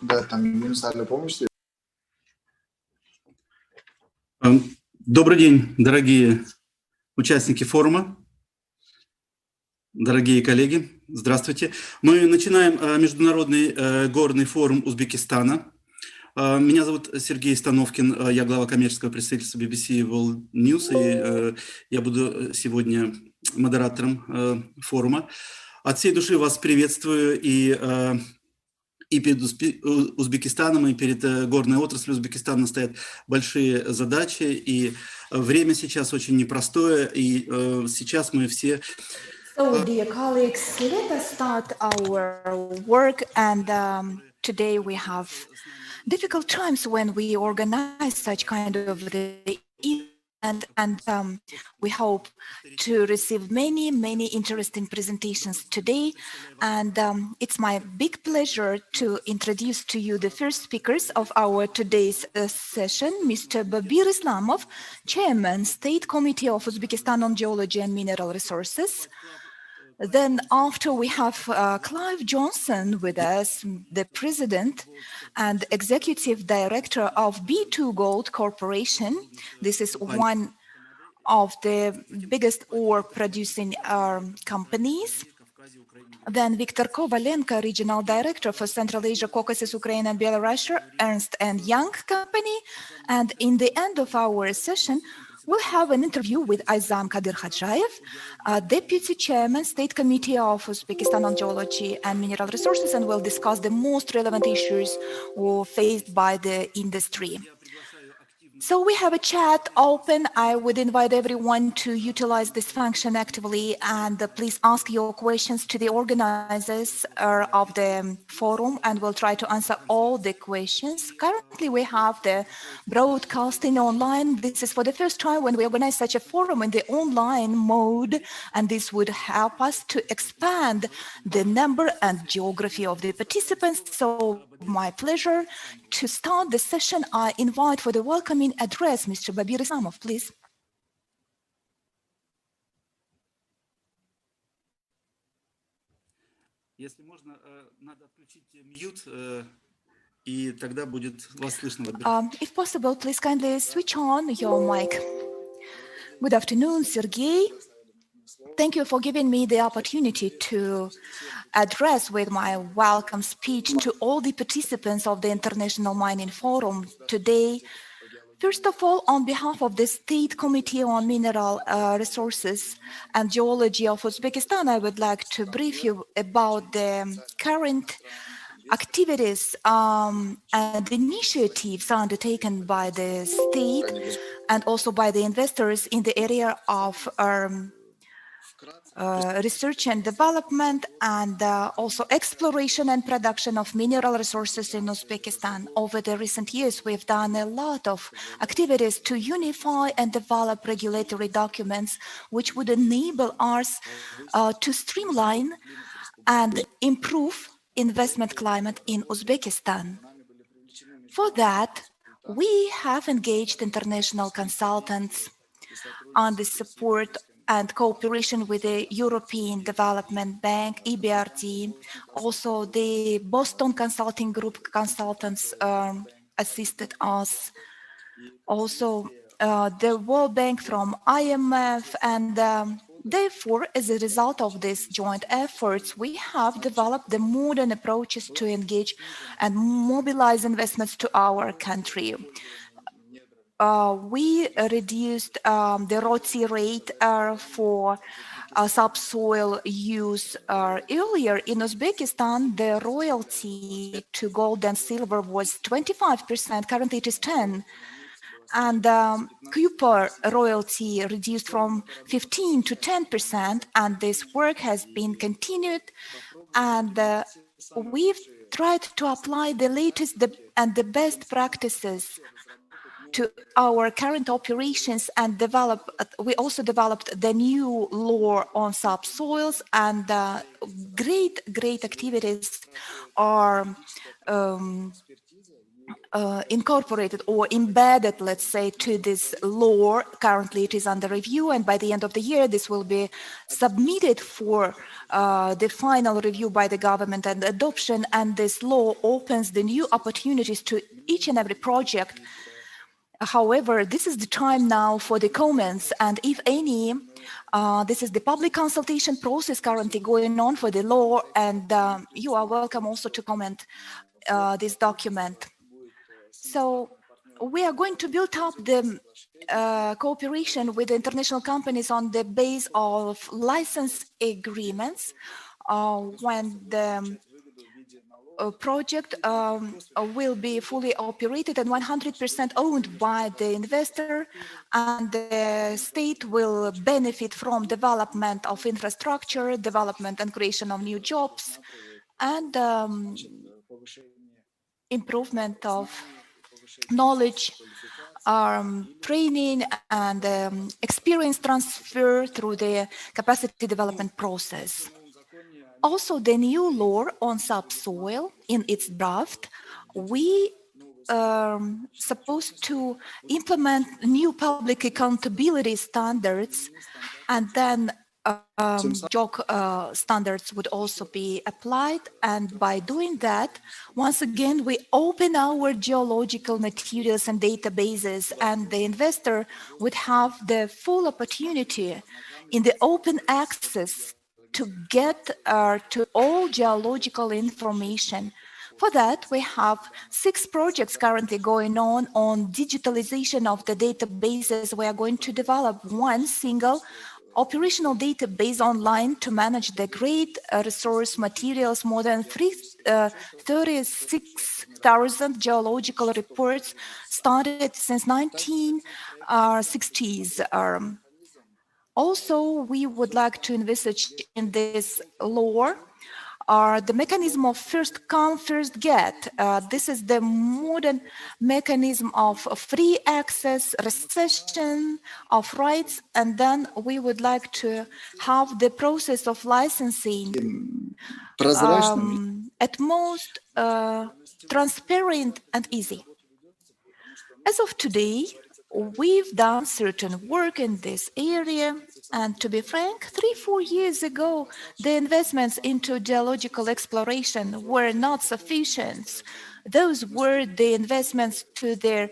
Да, там универсальная помощь. Добрый день, дорогие участники форума, дорогие коллеги, здравствуйте. Мы начинаем Международный горный форум Узбекистана. Меня зовут Сергей Становкин, я глава коммерческого представительства BBC World News, и я буду сегодня модератором форума. От всей души вас приветствую и перед Узбекистаном, и перед горной отраслью Узбекистана стоят большие задачи, и время сейчас очень непростое, и сейчас мы все... So, dear colleagues, let us start our work, and today we have difficult times when we organize such kind of the event, and we hope to receive many interesting presentations today. And it's my big pleasure to introduce to you the first speakers of our today's session, Mr. Babir Islamov, Chairman, State Committee of Uzbekistan on Geology and Mineral Resources. Then after we have Clive Johnson with us, the President and Executive Director of B2 Gold Corporation. This is one of the biggest ore producing companies. Then Viktor Kovalenko, Regional Director for Central Asia, Caucasus, Ukraine and Belarus, Ernst & Young Company. And in the end of our session, we'll have an interview with Aizam Kadir Khajayev, Deputy Chairman, State Committee of Uzbekistan on Geology and Mineral Resources, and we'll discuss the most relevant issues faced by the industry. So we have a chat open. I would invite everyone to utilize this function actively, and please ask your questions to the organizers of the forum, and we'll try to answer all the questions. Currently, we have the broadcasting online. This is for the first time when we organize such a forum in the online mode, and this would help us to expand the number and geography of the participants. So my pleasure to start the session. I invite for the welcoming address, Mr. Babir Islamov, please. Если можно, надо отключить мьют, и тогда будет вас слышно. If possible, please kindly switch on your mic. Good afternoon, Sergey. Thank you for giving me the opportunity to address with my welcome speech to all the participants of the International Mining Forum today. First of all, on behalf of the State Committee on Mineral Resources and Geology of Uzbekistan, I would like to brief you about the current activities and initiatives undertaken by the state and also by the investors in the area of research and development, and also exploration and production of mineral resources in Uzbekistan. Over the recent years, we've done a lot of activities to unify and develop regulatory documents which would enable us to streamline and improve investment climate in Uzbekistan. For that, we have engaged international consultants on the support and cooperation with the European Development Bank, EBRD. Also, the Boston Consulting Group consultants assisted us. Also, the World Bank from IMF, and therefore, as a result of these joint efforts, we have developed the modern approaches to engage and mobilize investments to our country. We reduced the royalty rate for subsoil use. Earlier in Uzbekistan, the royalty to gold and silver was 25%, currently it is 10%. And copper royalty reduced from 15% to 10%, and this work has been continued. And we've tried to apply the latest and the best practices to our current operations, and we also developed the new law on subsoils, and great activities are incorporated or embedded, let's say, to this law. Currently, it is under review, and by the end of the year, this will be submitted for the final review by the government and adoption. And this law opens the new opportunities to each and every project. However, this is the time now for the comments, and if any, this is the public consultation process currently going on for the law, and you are welcome also to comment this document. So we are going to build up the cooperation with international companies on the base of license agreements when the project will be fully operated and 100% owned by the investor, and the state will benefit from development of infrastructure, development and creation of new jobs, and improvement of knowledge, training, and experience transfer through the capacity development process. Also, the new law on subsoil in its draft, we supposed to implement new public accountability standards, and then JOC standards would also be applied. And by doing that, once again, we open our geological materials and databases, and the investor would have the full opportunity in the open access to get to all geological information. For that, we have 6 projects currently going on digitalization of the databases. We are going to develop one single operational database online to manage the great resource materials, more than 36,000 geological reports started since 1960s. Also, we would like to envisage in this law the mechanism of first come, first get. This is the modern mechanism of free access, recession of rights, and then we would like to have the process of licensing at most transparent and easy. As of today, we've done certain work in this area, and to be frank, 3-4 years ago, the investments into geological exploration were not sufficient. Those were the investments to their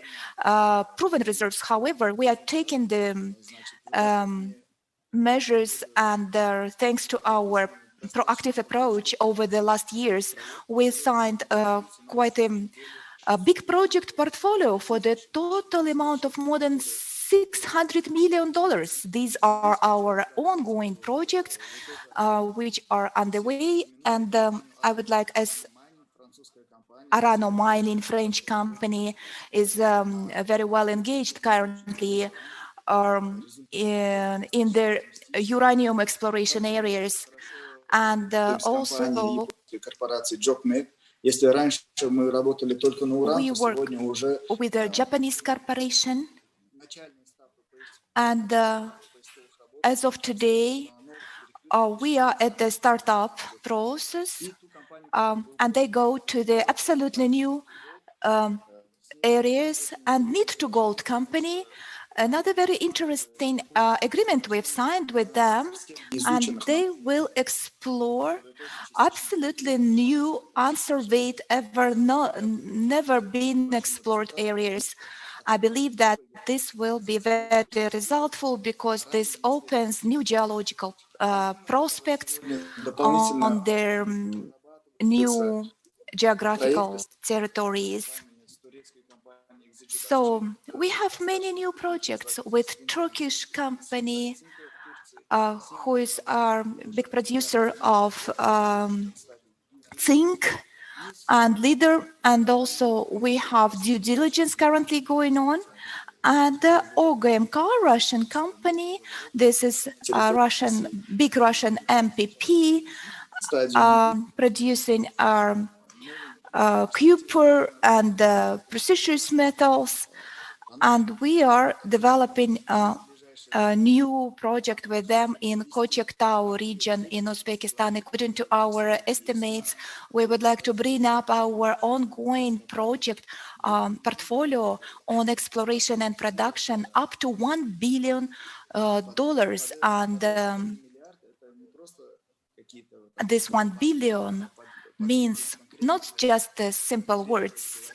proven reserves. However, we are taking the measures, and thanks to our proactive approach over the last years, we signed quite a big project portfolio for the total amount of more than $600 million. These are our ongoing projects which are underway, and I would like, as Arano Mining, French company, is very well engaged currently in their uranium exploration areas, and also we work with a Japanese corporation, and as of today, we are at the startup process, and they go to the absolutely new areas. And Need2Gold company, another very interesting agreement we've signed with them, and they will explore absolutely new, unsurveyed, never been explored areas. I believe that this will be very resultful because this opens new geological prospects on their new geographical territories. So we have many new projects with Turkish company who is our big producer of zinc and leader, and also we have due diligence currently going on. And OGMK, Russian company, this is a big Russian MPP, producing copper and precious metals, and we are developing a new project with them in Kochektau region in Uzbekistan. According to our estimates, we would like to bring up our ongoing project portfolio on exploration and production up to $1 billion. And this 1 billion means not just the simple words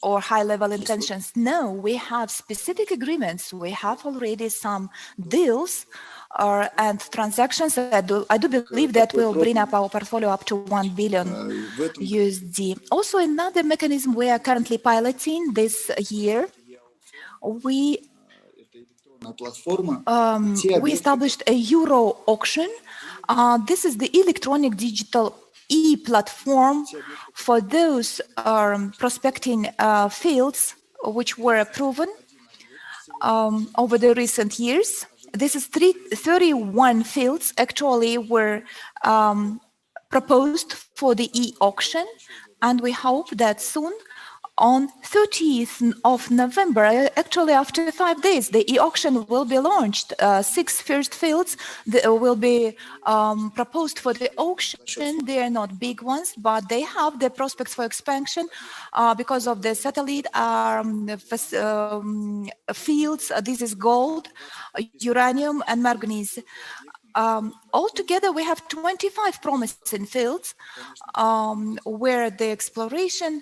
or high-level intentions. No, we have specific agreements. We have already some deals and transactions. I do believe that will bring up our portfolio up to 1 billion USD. Also, another mechanism we are currently piloting this year, we established a Euro auction. This is the electronic digital e-platform for those prospecting fields which were proven over the recent years. This is 31 fields actually were proposed for the e-auction, and we hope that soon, on 30th of November, actually after 5 days, the e-auction will be launched. 6 first fields will be proposed for the auction. They are not big ones, but they have the prospects for expansion because of the satellite fields. This is gold, uranium, and manganese. Altogether, we have 25 promising fields where the exploration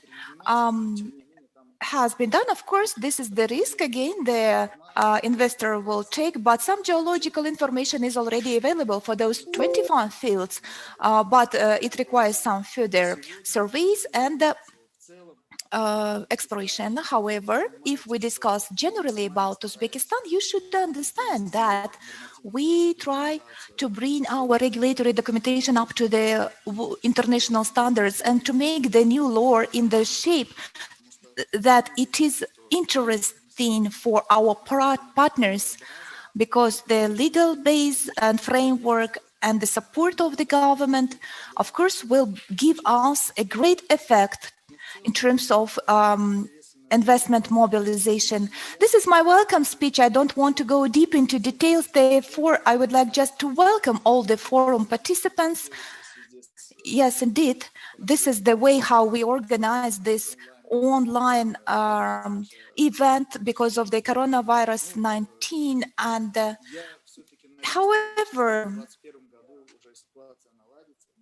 has been done. Of course, this is the risk again the investor will take, but some geological information is already available for those 25 fields, but it requires some further surveys and exploration. However, if we discuss generally about Uzbekistan, you should understand that we try to bring our regulatory documentation up to the international standards and to make the new law in the shape that it is interesting for our partners, because the legal base and framework and the support of the government, of course, will give us a great effect in terms of investment mobilization. This is my welcome speech. I don't want to go deep into details. Therefore, I would like just to welcome all the forum participants. Yes, indeed, this is the way how we organize this online event because of the coronavirus 19. And however,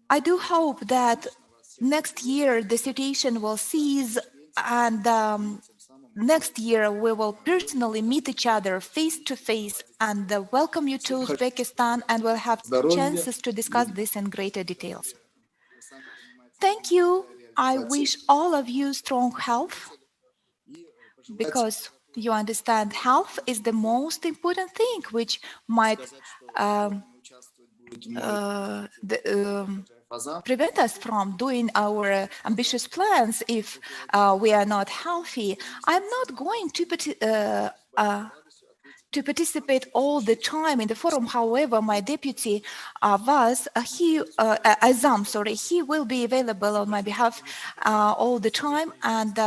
I do hope that next year the situation will cease, and next year we will personally meet each other face to face and welcome you to Uzbekistan, and we'll have chances to discuss this in greater details. Thank you. I wish all of you strong health, because you understand health is the most important thing which might prevent us from doing our ambitious plans if we are not healthy. I'm not going to participate all the time in the forum. However, my deputy Azam, he will be available on my behalf all the time, and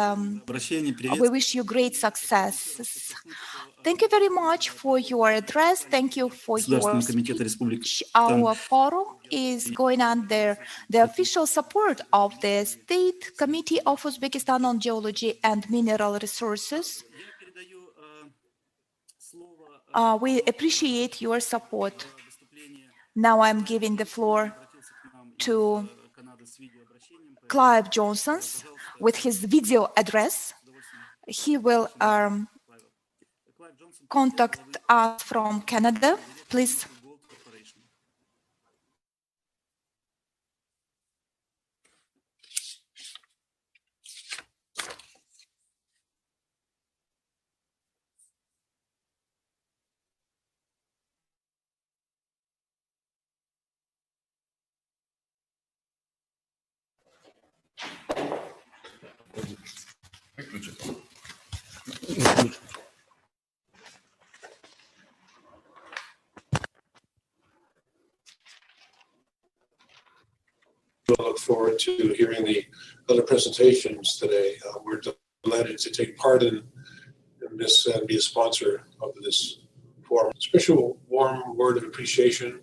we wish you great success. Thank you very much for your address. Thank you for your speech. Our forum is going under the official support of the State Committee of Uzbekistan on Geology and Mineral Resources. We appreciate your support. Now I'm giving the floor to Clive Johnson with his video address. He will contact us from Canada, please. I look forward to hearing the other presentations today. We're delighted to take part in this and be a sponsor of this special warm word of appreciation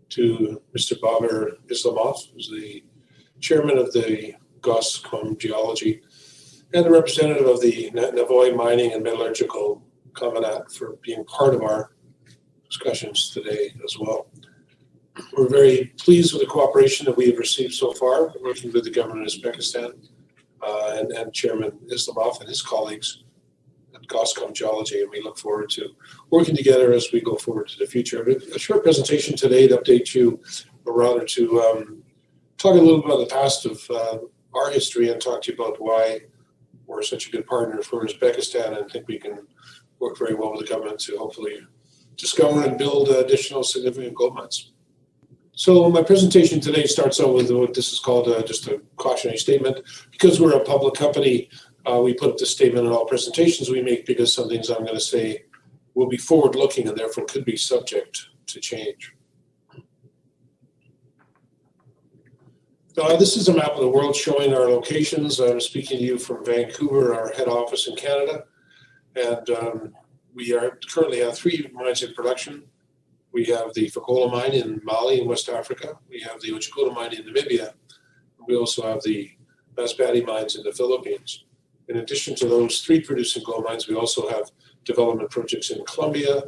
to Mr. Baber Islamov, who's the chairman of the Goscom Geology and the representative of the Navoy Mining and Metallurgical Combinat for being part of our discussions today as well. We're very pleased with the cooperation that we have received so far, working with the government of Uzbekistan and Chairman Islamov and his colleagues at Goscom Geology, and we look forward to working together as we go forward to the future. A short presentation today to update you, or rather to talk a little bit about the past of our history and talk to you about why we're such a good partner for Uzbekistan and think we can work very well with the government to hopefully discover and build additional significant gold mines. So my presentation today starts out with what this is called just a cautionary statement. Because we're a public company, we put up this statement in all presentations we make because some things I'm going to say will be forward-looking and therefore could be subject to change. This is a map of the world showing our locations. I'm speaking to you from Vancouver, our head office in Canada. And we currently have 3 mines in production. We have the Fekola mine in Mali in West Africa. We have the Otjikoto mine in Namibia. We also have the Masbate mines in the Philippines. In addition to those 3 producing gold mines, we also have development projects in Colombia,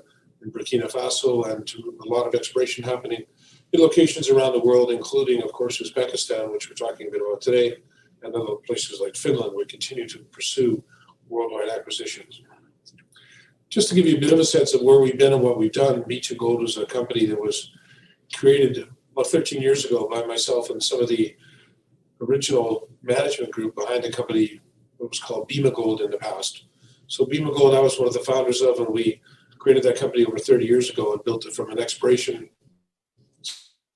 in Burkina Faso, and a lot of exploration happening in locations around the world, including, of course, Uzbekistan, which we're talking a bit about today, and other places like Finland. We continue to pursue worldwide acquisitions. Just to give you a bit of a sense of where we've been and what we've done, B2Gold was a company that was created about 13 years ago by myself and some of the original management group behind the company, what was called Bema Gold in the past. So Bema Gold, I was one of the founders of, and we created that company over 30 years ago and built it from an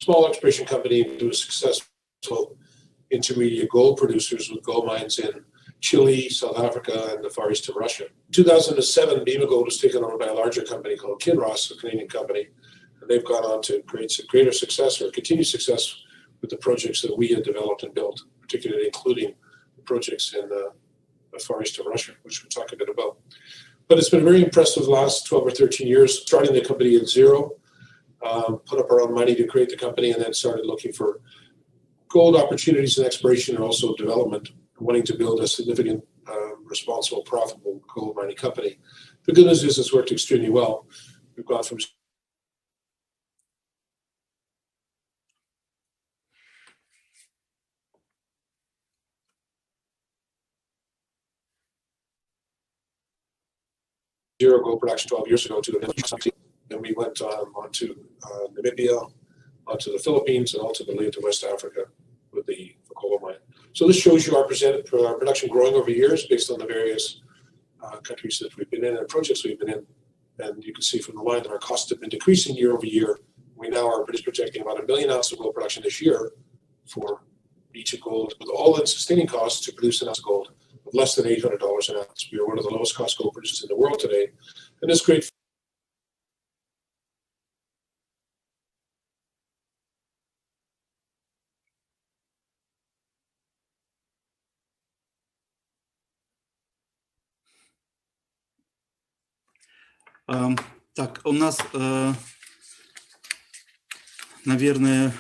small exploration company into a successful intermediate gold producers with gold mines in Chile, South Africa, and the Far East of Russia. In 2007, Bema Gold was taken over by a larger company called Kinross, a Canadian company, and they've gone on to create some greater success or continued success with the projects that we had developed and built, particularly including the projects in the Far East of Russia, which we'll talk a bit about. But it's been very impressive the last 12 or 13 years, starting the company at zero, put up our own money to create the company, and then started looking for gold opportunities in exploration and also development, wanting to build a significant, responsible, profitable gold mining company. The good news is it's worked extremely well. We've gone from zero gold production 12 years ago to something. And we went on to Namibia, onto the Philippines, and ultimately into West Africa with the Fekola mine. So this shows you our production growing over years based on the various countries that we've been in and projects we've been in. And you can see from the line that our costs have been decreasing year over year. We now are projecting about 1 million ounces of gold production this year for B2Gold, with all-in sustaining costs to produce an ounce of gold of less than $800 an ounce. We are one of the lowest cost gold producers in the world today. And this great Так, у нас, наверное,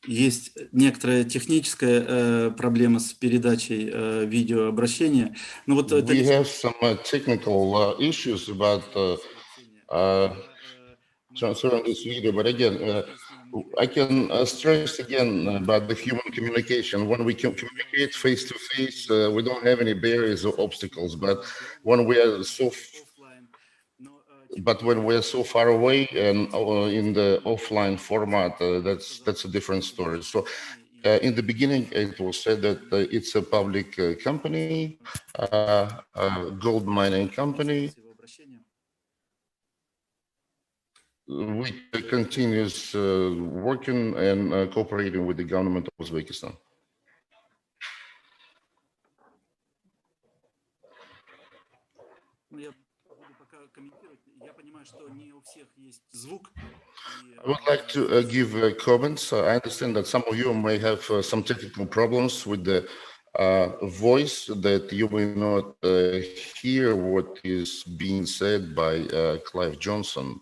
есть некоторая техническая проблема с передачей видеообращения. Но вот we have some technical issues about transferring this video, but again, I can stress again about the human communication. When we can communicate face to face, we don't have any barriers or obstacles. But when we are so far away and in the offline format, that's a different story. So in the beginning, it was said that it's a public company, gold mining company, which continues working and cooperating with the government of Uzbekistan. I would like to give comments. I understand that some of you may have some technical problems with the voice that you may not hear what is being said by Clive Johnson,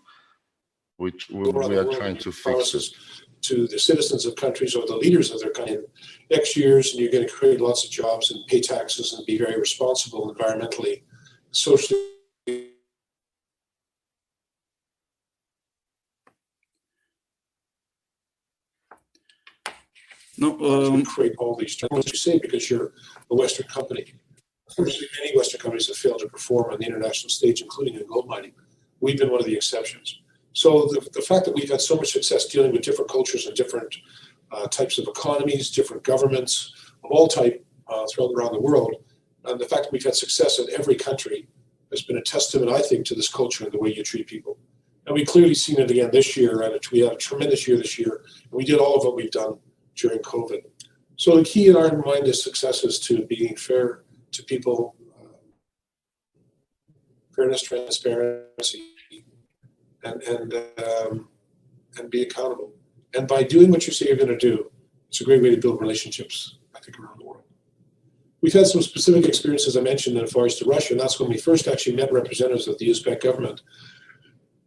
which we are trying to fix it. To the citizens of countries or the leaders of their country in X years, and you're going to create lots of jobs and pay taxes and be very responsible environmentally, socially. Create all these jobs, you say, because you're a Western company. Unfortunately, many Western companies have failed to perform on the international stage, including in gold mining. We've been one of the exceptions. So the fact that we've had so much success dealing with different cultures and different types of economies, different governments of all type throughout around the world, and the fact that we've had success in every country has been a testament, I think, to this culture and the way you treat people. And we've clearly seen it again this year, and we had a tremendous year this year, and we did all of what we've done during COVID. So the key in our mind is success is to being fair to people, fairness, transparency, and be accountable. And by doing what you say you're going to do, it's a great way to build relationships, I think, around the world. We've had some specific experiences, I mentioned, in Far East to Russia, and that's when we first actually met representatives of the Uzbek government.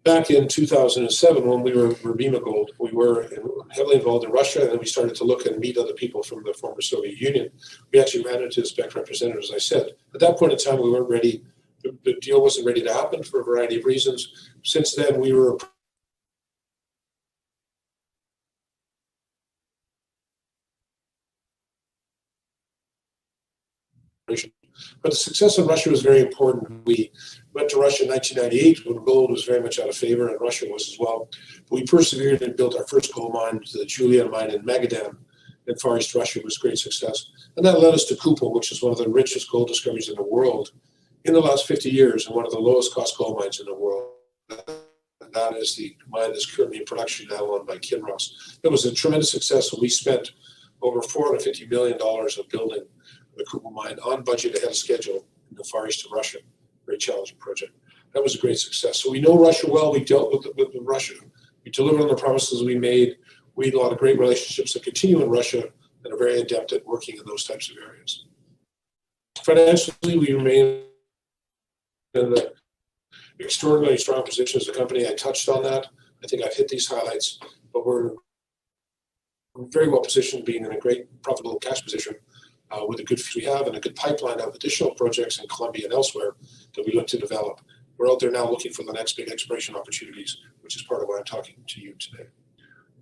Back in 2007, when we were Rubima Gold, we were heavily involved in Russia, and then we started to look and meet other people from the former Soviet Union. We actually ran into Uzbek representatives, as I said. At that point in time, we weren't ready. The deal wasn't ready to happen for a variety of reasons. Since then, we were but the success in Russia was very important. We went to Russia in 1998 when gold was very much out of favor, and Russia was as well. But we persevered and built our first gold mine, the Julian mine in Magadan in Far East Russia. It was a great success. And that led us to Kupol, which is one of the richest gold discoveries in the world in the last 50 years and one of the lowest cost gold mines in the world. And that is the mine that's currently in production now owned by Kinross. It was a tremendous success, and we spent over $450 million of building the Kupol mine on budget, ahead of schedule in the Far East of Russia. Very challenging project. That was a great success. So we know Russia well. We dealt with Russia. We delivered on the promises we made. We had a lot of great relationships that continue in Russia and are very adept at working in those types of areas. Financially, we remain in an extraordinarily strong position as a company. I touched on that. I think I've hit these highlights, but we're very well positioned, being in a great profitable cash position with the good we have and a good pipeline of additional projects in Colombia and elsewhere that we look to develop. We're out there now looking for the next big exploration opportunities, which is part of why I'm talking to you today.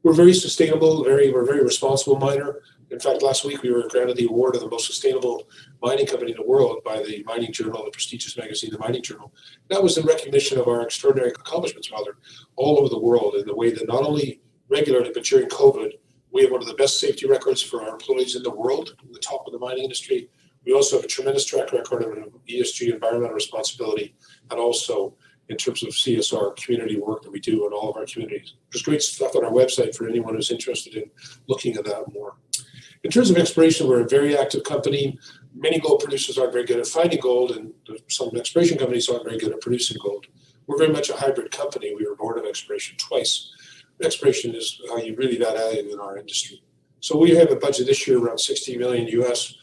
We're very sustainable, we're a very responsible miner. In fact, last week we were granted the award of the most sustainable mining company in the world by the Mining Journal, the prestigious magazine, the Mining Journal. That was in recognition of our extraordinary accomplishments, rather, all over the world in the way that not only regularly, but during COVID, we have one of the best safety records for our employees in the world, the top of the mining industry. We also have a tremendous track record of ESG, environmental responsibility, and also in terms of CSR, community work that we do in all of our communities. There's great stuff on our website for anyone who's interested in looking at that more. In terms of exploration, we're a very active company. Many gold producers aren't very good at finding gold, and some exploration companies aren't very good at producing gold. We're very much a hybrid company. We were born of exploration twice. Exploration is how you really value in our industry. So we have a budget this year around $60 million US.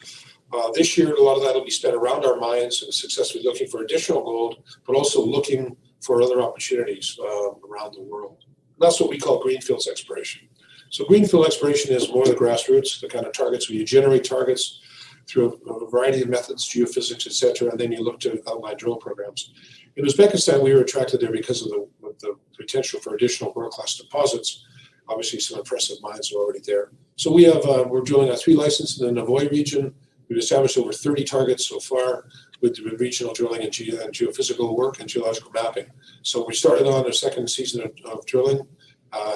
This year, a lot of that will be spent around our mines and successfully looking for additional gold, but also looking for other opportunities around the world. And that's what we call greenfields exploration. So greenfield exploration is more the grassroots, the kind of targets where you generate targets through a variety of methods, geophysics, et cetera, and then you look to outline drill programs. In Uzbekistan, we were attracted there because of the potential for additional world-class deposits. Obviously, some impressive mines are already there. So we have we're drilling 3 licenses in the Navoy region. We've established over 30 targets so far with regional drilling and geophysical work and geological mapping. So we started on a second season of drilling,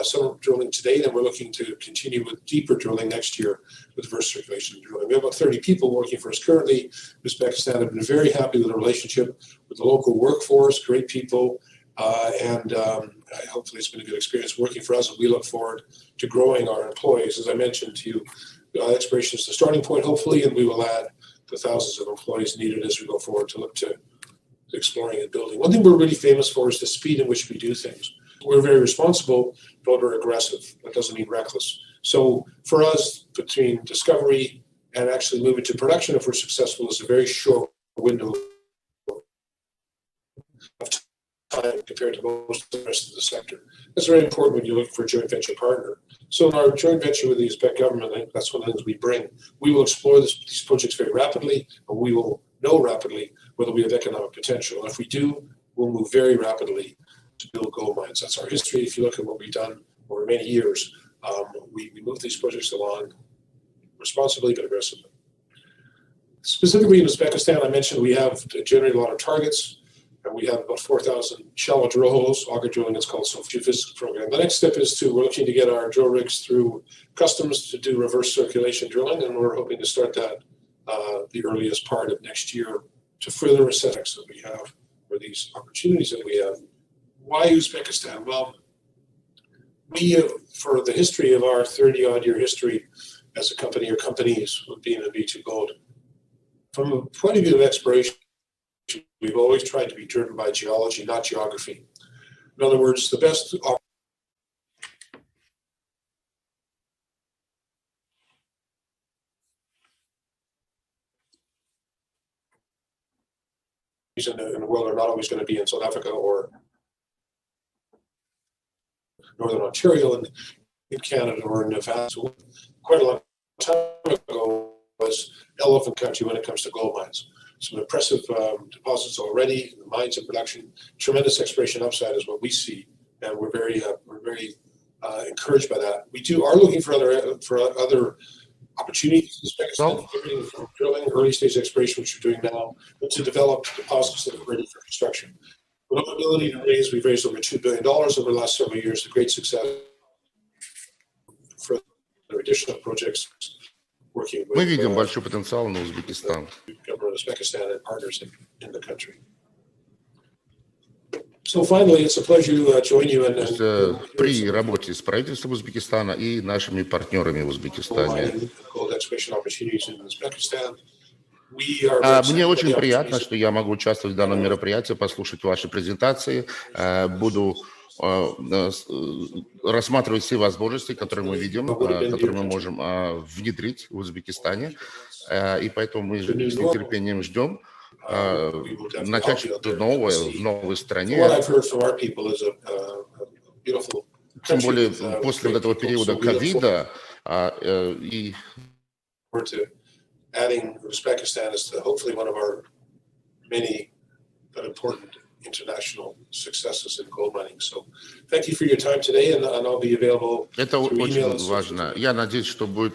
some drilling to date, and we're looking to continue with deeper drilling next year with reverse circulation drilling. We have about 30 people working for us currently. Uzbekistan have been very happy with the relationship with the local workforce, great people, and hopefully it's been a good experience working for us, and we look forward to growing our employees. As I mentioned to you, exploration is the starting point, hopefully, and we will add the thousands of employees needed as we go forward to look to exploring and building. One thing we're really famous for is the speed in which we do things. We're very responsible, but we're aggressive. That doesn't mean reckless. So for us, between discovery and actually move into production if we're successful is a very short window of time compared to most of the rest of the sector. That's very important when you look for a joint venture partner. So in our joint venture with the Uzbek government, I think that's one of the things we bring. We will explore these projects very rapidly, and we will know rapidly whether we have economic potential. And if we do, we'll move very rapidly to build gold mines. That's our history. If you look at what we've done over many years, we move these projects along responsibly but aggressively. Specifically in Uzbekistan, I mentioned we have generated a lot of targets, and we have about 4,000 shallow drill holes. Auger drilling is called geophysics program. The next step is we're looking to get our drill rigs through customs to do reverse circulation drilling, and we're hoping to start that the earliest part of next year to further assess that we have for these opportunities that we have. Why Uzbekistan? Well, we, for the history of our 30-odd year history as a company or companies with being in B2Gold, from a point of view of exploration, we've always tried to be driven by geology, not geography. In other words, the best in the world are not always going to be in South Africa or Northern Ontario and in Canada or in Nevada. So quite a long time ago was elephant country when it comes to gold mines. Some impressive deposits already, the mines in production, tremendous exploration upside is what we see, and we're very encouraged by that. We are looking for other opportunities in Uzbekistan, everything from drilling, early stage exploration, which we're doing now, but to develop deposits that are ready for construction. With our ability to raise, we've raised over $2 billion over the last several years, a great success for the additional projects working with Мы видим большой потенциал на Узбекистан. government of Uzbekistan and partners in the country. So finally, it's a pleasure to join you and При работе с правительством Узбекистана и нашими партнерами в Узбекистане. gold exploration opportunities in Uzbekistan. Мне очень приятно, что я могу участвовать в данном мероприятии, послушать ваши презентации. Буду рассматривать все возможности, которые мы видим, которые мы можем внедрить в Узбекистане. И поэтому мы с нетерпением ждем начать что-то новое в новой стране. Тем более после вот этого периода ковида и adding Uzbekistan is hopefully one of our many but important international successes in gold mining. So thank you for your time today, and I'll be available. Это очень важно. Я надеюсь, что мы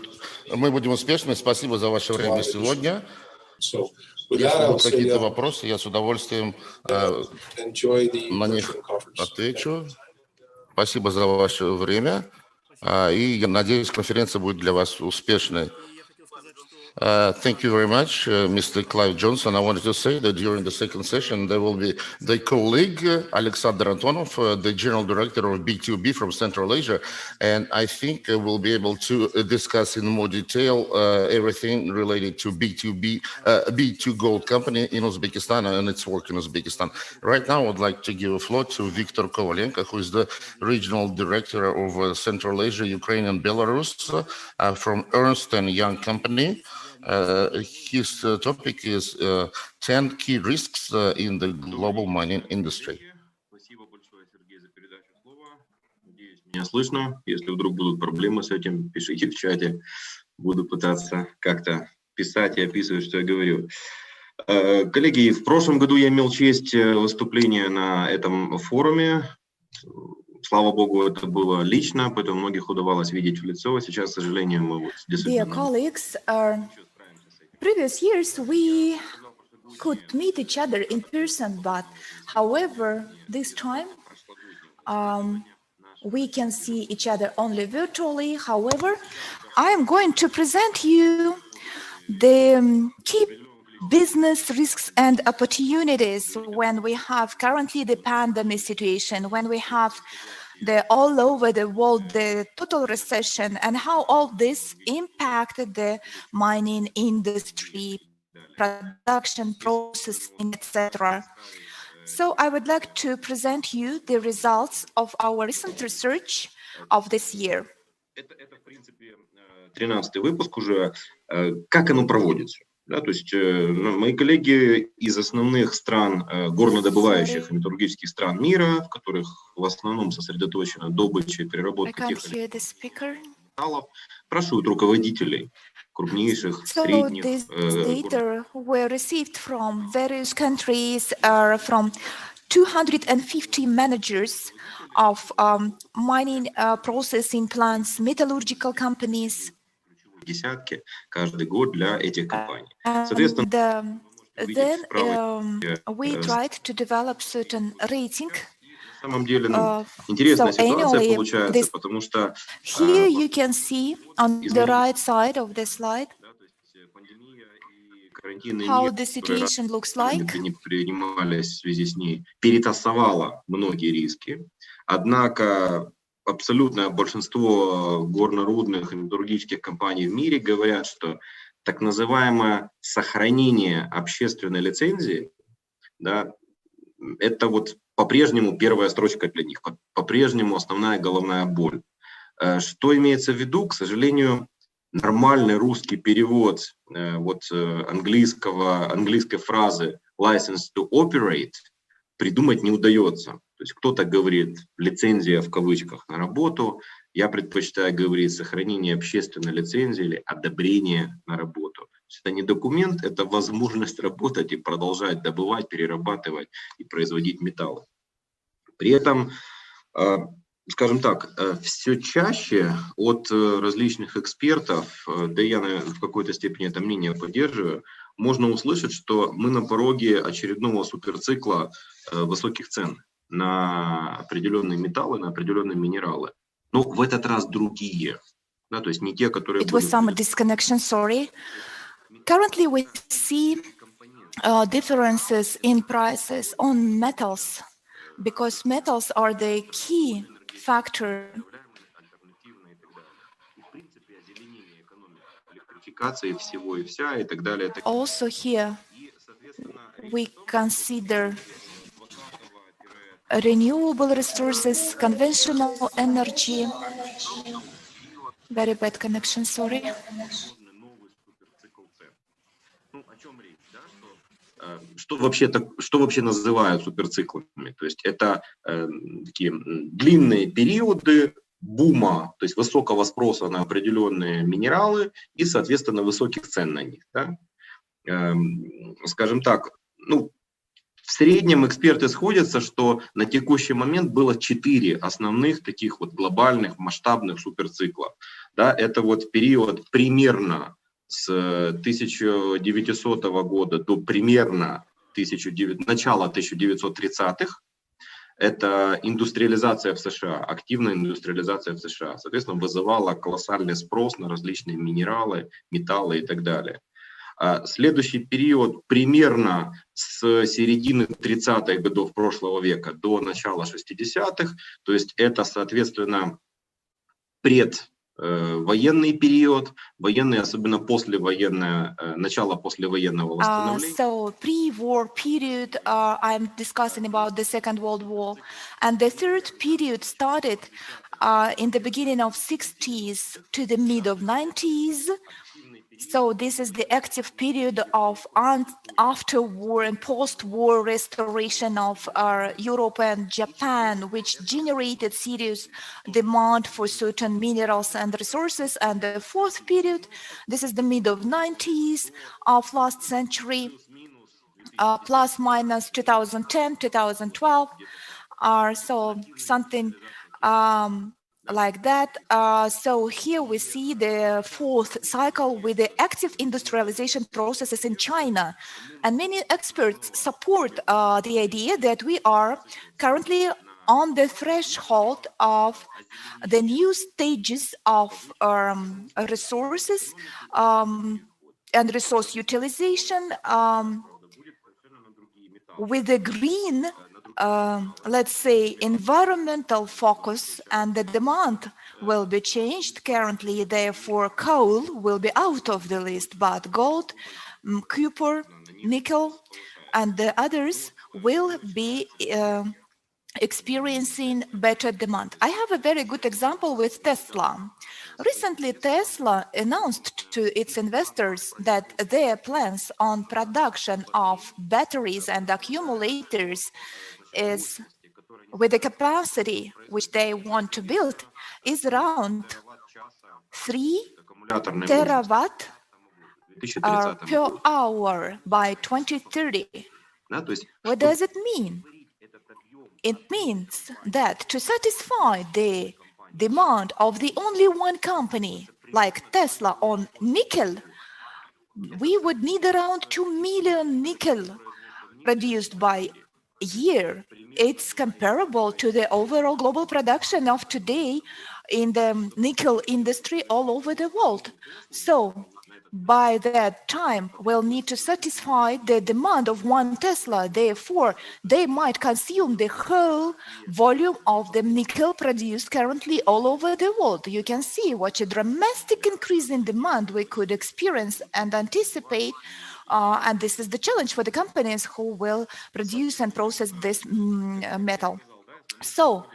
будем успешны. Спасибо за ваше время сегодня. Если будут какие-то вопросы, я с удовольствием на них отвечу. Спасибо за ваше время. И я надеюсь, конференция будет для вас успешной. Thank you very much, Mr. Clive Johnson. I wanted to say that during the second session, there will be the colleague, Alexander Antonov, the General Director of B2B from Central Asia. And I think we'll be able to discuss in more detail everything related to B2Gold company in Uzbekistan and its work in Uzbekistan. Right now, I would like to give a floor to Viktor Kovalenko, who is the Regional Director of Central Asia, Ukraine, and Belarus from Ernst & Young Company. His topic is 10 key risks in the global mining industry. Спасибо большое, Сергей, за передачу слова. Надеюсь, меня слышно. Если вдруг будут проблемы с этим, пишите в чате. Буду пытаться как-то писать и описывать, что я говорю. Коллеги, в прошлом году я имел честь выступления на этом форуме. Слава богу, это было лично, поэтому многих удавалось видеть в лицо. Сейчас, к сожалению, мы вот Dear colleagues, previous years we could meet each other in person, but however, this time we can see each other only virtually. However, I am going to present you the key business risks and opportunities when we have currently the pandemic situation, when we have the all over the world, the total recession, and how all this impacted the mining industry, production, processing, etc. So I would like to present you the results of our recent research of this year. Это в принципе, 13-й выпуск уже. Как оно проводится? Да, то есть мои коллеги из основных стран, горнодобывающих и металлургических стран мира, в которых в основном сосредоточена добыча и переработка тех или иных металлов, спрашивают руководителей крупнейших, So средних this data were received from various countries, from 250 managers of mining processing plants, metallurgical companies. десятки каждый год для этих компаний. And Соответственно, then we tried to develop certain rating. на самом деле, интересная ситуация annually, получается, потому что here you can see on the right side of the slide how the situation looks like. Принимались в связи с ней, перетасовала многие риски. Однако абсолютное большинство горнорудных и металлургических компаний в мире говорят, что так называемое сохранение общественной лицензии, да, это вот по-прежнему первая строчка для них, по-прежнему основная головная боль. Что имеется в виду? К сожалению, нормальный русский перевод английской фразы license to operate придумать не удается. То есть кто-то говорит лицензия в кавычках на работу, я предпочитаю говорить сохранение общественной лицензии или одобрение на работу. То есть это не документ, это возможность работать и продолжать добывать, перерабатывать и производить металлы. При этом, скажем так, все чаще от различных экспертов, да я в какой-то степени это мнение поддерживаю, можно услышать, что мы на пороге очередного суперцикла высоких цен на определенные металлы, на определенные минералы. Но в этот раз другие, да, то есть не те, которые... It was some disconnection, sorry. Currently we see differences in prices on metals, because metals are the key factor. Also here we consider renewable resources, conventional energy. Very bad connection, sorry. Что вообще называют суперциклами? То есть это такие длинные периоды бума, то есть высокого спроса на определенные минералы и, соответственно, высоких цен на них. Да? Скажем так, в среднем эксперты сходятся, что на текущий момент было 4 основных таких вот глобальных масштабных суперциклов. Да? Это вот период примерно с 1900 года до примерно начала 1930-х. Это индустриализация в США, активная индустриализация в США. Соответственно, вызывала колоссальный спрос на различные минералы, металлы и так далее. Следующий период примерно с середины 30-х годов прошлого века до начала 60-х. То есть это, соответственно, предвоенный период, военный, особенно начало послевоенного восстановления. So pre-war period, I'm discussing about the Second World War. And the third period started in the beginning of 60s to the mid of 90s. So this is the active period of after-war and post-war restoration of Europe and Japan, which generated serious demand for certain minerals and resources. And the fourth period, this is the mid of 90s of last century, plus minus 2010, 2012, so something like that. So here we see the fourth cycle with the active industrialization processes in China. And many experts support the idea that we are currently on the threshold of the new stages of resources and resource utilization with the green let's say, environmental focus, and the demand will be changed. Currently, therefore, coal will be out of the list, but gold, copper, nickel, and the others will be experiencing better demand. I have a very good example with Tesla. Recently, Tesla announced to its investors that their plans on production of batteries and accumulators is with the capacity which they want to build is around 3 terawatt per hour by 2030. What does it mean? It means that to satisfy the demand of the only one company like Tesla on nickel, we would need around 2 million nickel produced by a year. It's comparable to the overall global production of today in the nickel industry all over the world. So by that time, we'll need to satisfy the demand of one Tesla. Therefore, they might consume the whole volume of the nickel produced currently all over the world. You can see what a dramatic increase in demand we could experience and anticipate. And this is the challenge for the companies who will produce and process this metal. So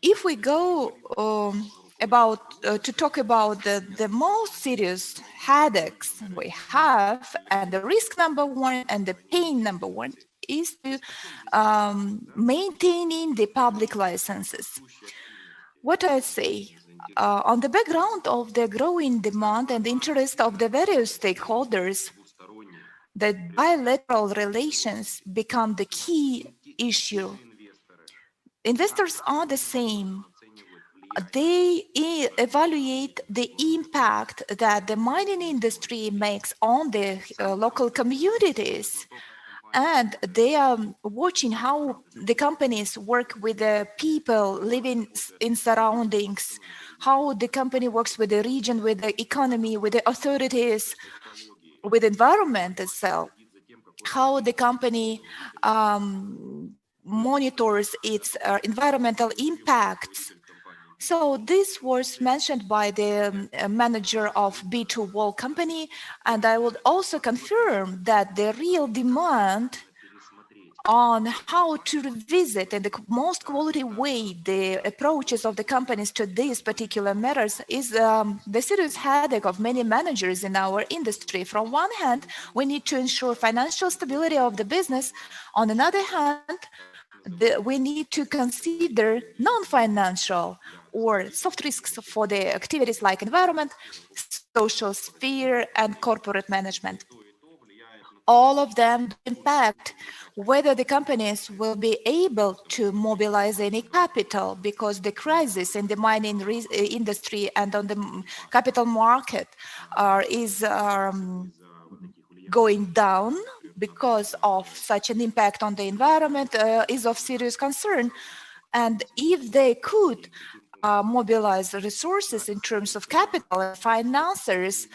if we go to talk about the most serious headaches we have, and the risk number one and the pain number one is to maintaining the public licenses. What I say, on the background of the growing demand and interest of the various stakeholders, the bilateral relations become the key issue. Investors are the same. They evaluate the impact that the mining industry makes on the local communities. And they are watching how the companies work with the people living in surroundings, how the company works with the region, with the economy, with the authorities, with environment itself, how the company monitors its environmental impacts. So this was mentioned by the manager of B2 Wall company, and I would also confirm that the real demand on how to revisit in the most quality way the approaches of the companies to these particular matters is the serious headache of many managers in our industry. From one hand, we need to ensure financial stability of the business. On another hand, we need to consider non-financial or soft risks for the activities like environment, social sphere, and corporate management. All of them impact whether the companies will be able to mobilize any capital, because the crisis in the mining industry and on the capital market is going down because of such an impact on the environment is of serious concern. And if they could mobilize resources in terms of capital and financiers,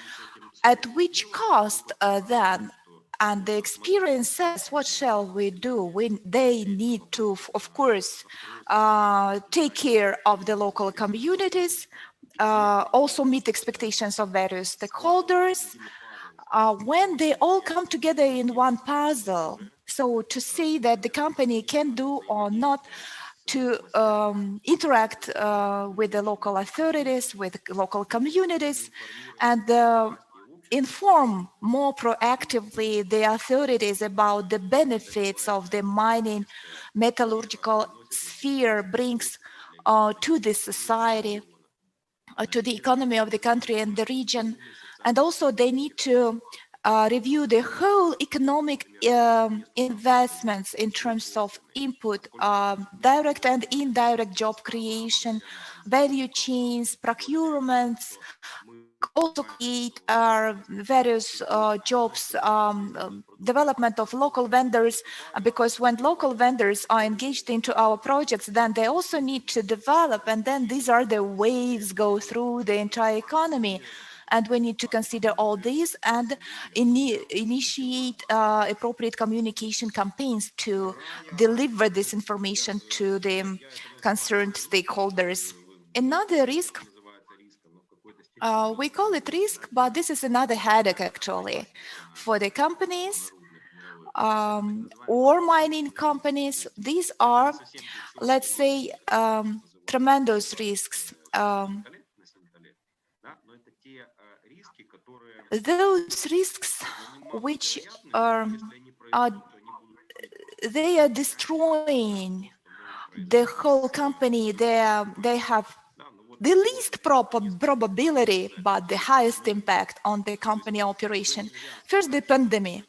at which cost then? And the experience says, what shall we do? They need to, of course, take care of the local communities, also meet expectations of various stakeholders. When they all come together in one puzzle, so to say that the company can do or not to interact with the local authorities, with local communities, and inform more proactively the authorities about the benefits of the mining metallurgical sphere brings to the society, to the economy of the country and the region. And also they need to review the whole economic investments in terms of input, direct and indirect job creation, value chains, procurements, also create various jobs, development of local vendors, because when local vendors are engaged into our projects, then they also need to develop, and then these are the waves go through the entire economy. And we need to consider all these and initiate appropriate communication campaigns to deliver this information to the concerned stakeholders. Another risk, we call it risk, but this is another headache actually for the companies. ore mining companies. These are, let's say, tremendous risks. Those risks which they are destroying the whole company. They have the least probability, but the highest impact on the company operation. First, the pandemic.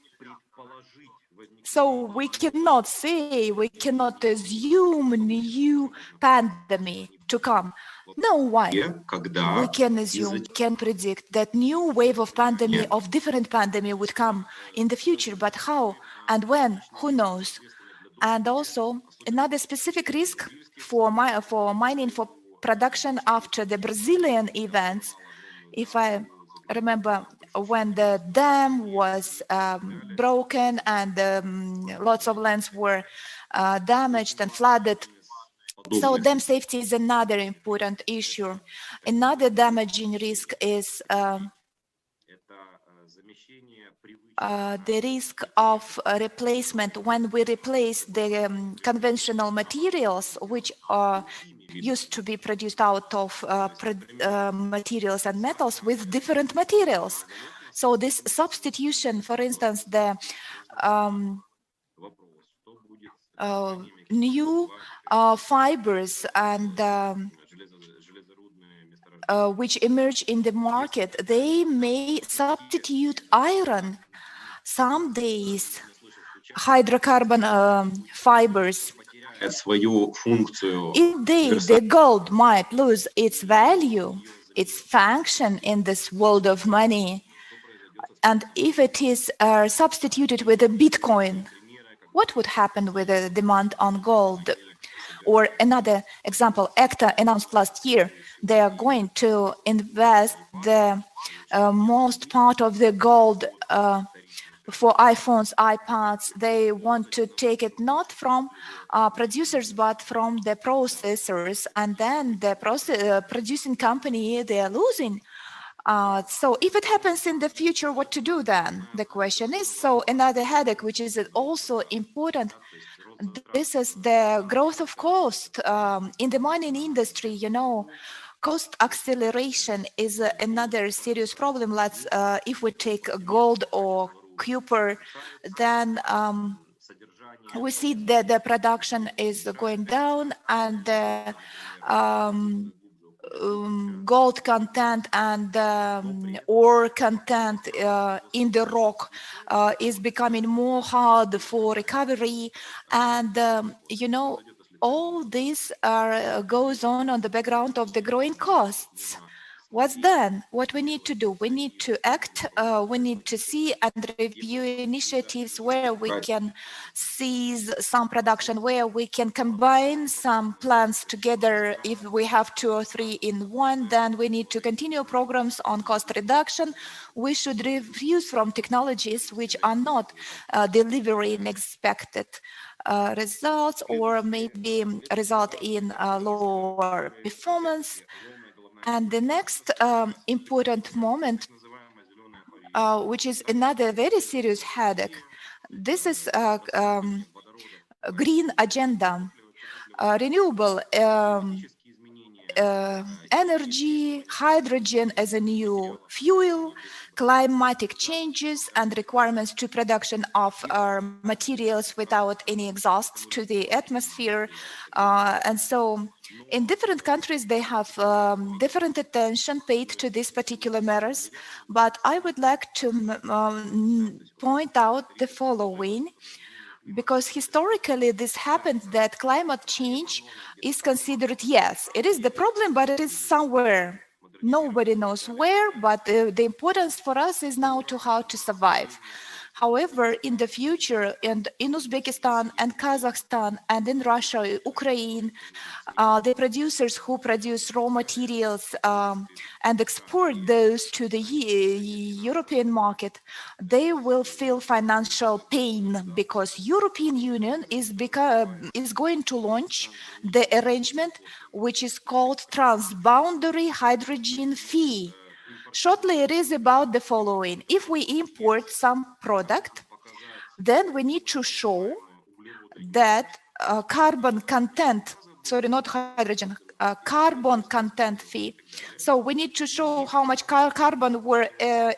So we cannot say, we cannot assume new pandemic to come. No, why? We can assume, we can predict that new wave of pandemic, of different pandemic would come in the future, but how and when, who knows? And also another specific risk for mining, for production after the Brazilian events. If I remember when the dam was broken and lots of lands were damaged and flooded. So dam safety is another important issue. Another damaging risk is the risk of replacement when we replace the conventional materials which used to be produced out of materials and metals with different materials. So this substitution, for instance, the new fibers and which emerge in the market, they may substitute iron. Some days, hydrocarbon fibers, indeed, the gold might lose its value, its function in this world of money. And if it is substituted with a Bitcoin, what would happen with the demand on gold? Or another example, ECTA announced last year, they are going to invest the most part of the gold for iPhones, iPads. They want to take it not from producers, but from the processors. And then the producing company, they are losing. So if it happens in the future, what to do then? The question is, so another headache, which is also important, this is the growth of cost. In the mining industry, you know, cost acceleration is another serious problem. Let's, if we take gold or copper, then we see that the production is going down and the gold content and ore content in the rock is becoming more hard for recovery. And, you know, all this goes on the background of the growing costs. What's then? What we need to do? We need to act, we need to see and review initiatives where we can seize some production, where we can combine some plants together. If we have 2 or 3 in one, then we need to continue programs on cost reduction. We should refuse from technologies which are not delivering expected results or maybe result in lower performance. And the next important moment, which is another very serious headache, this is a green agenda, renewable energy, hydrogen as a new fuel, climatic changes and requirements to production of materials without any exhausts to the atmosphere. And so in different countries, they have different attention paid to these particular matters. But I would like to point out the following. Because historically this happened that climate change is considered, yes, it is the problem, but it is somewhere. Nobody knows where, but the importance for us is now to how to survive. However, in the future, and in Uzbekistan and Kazakhstan and in Russia, Ukraine, the producers who produce raw materials and export those to the European market, they will feel financial pain because European Union is going to launch the arrangement which is called transboundary hydrogen fee. Shortly, it is about the following. If we import some product, then we need to show that carbon content, sorry, not hydrogen, carbon content fee. So we need to show how much carbon were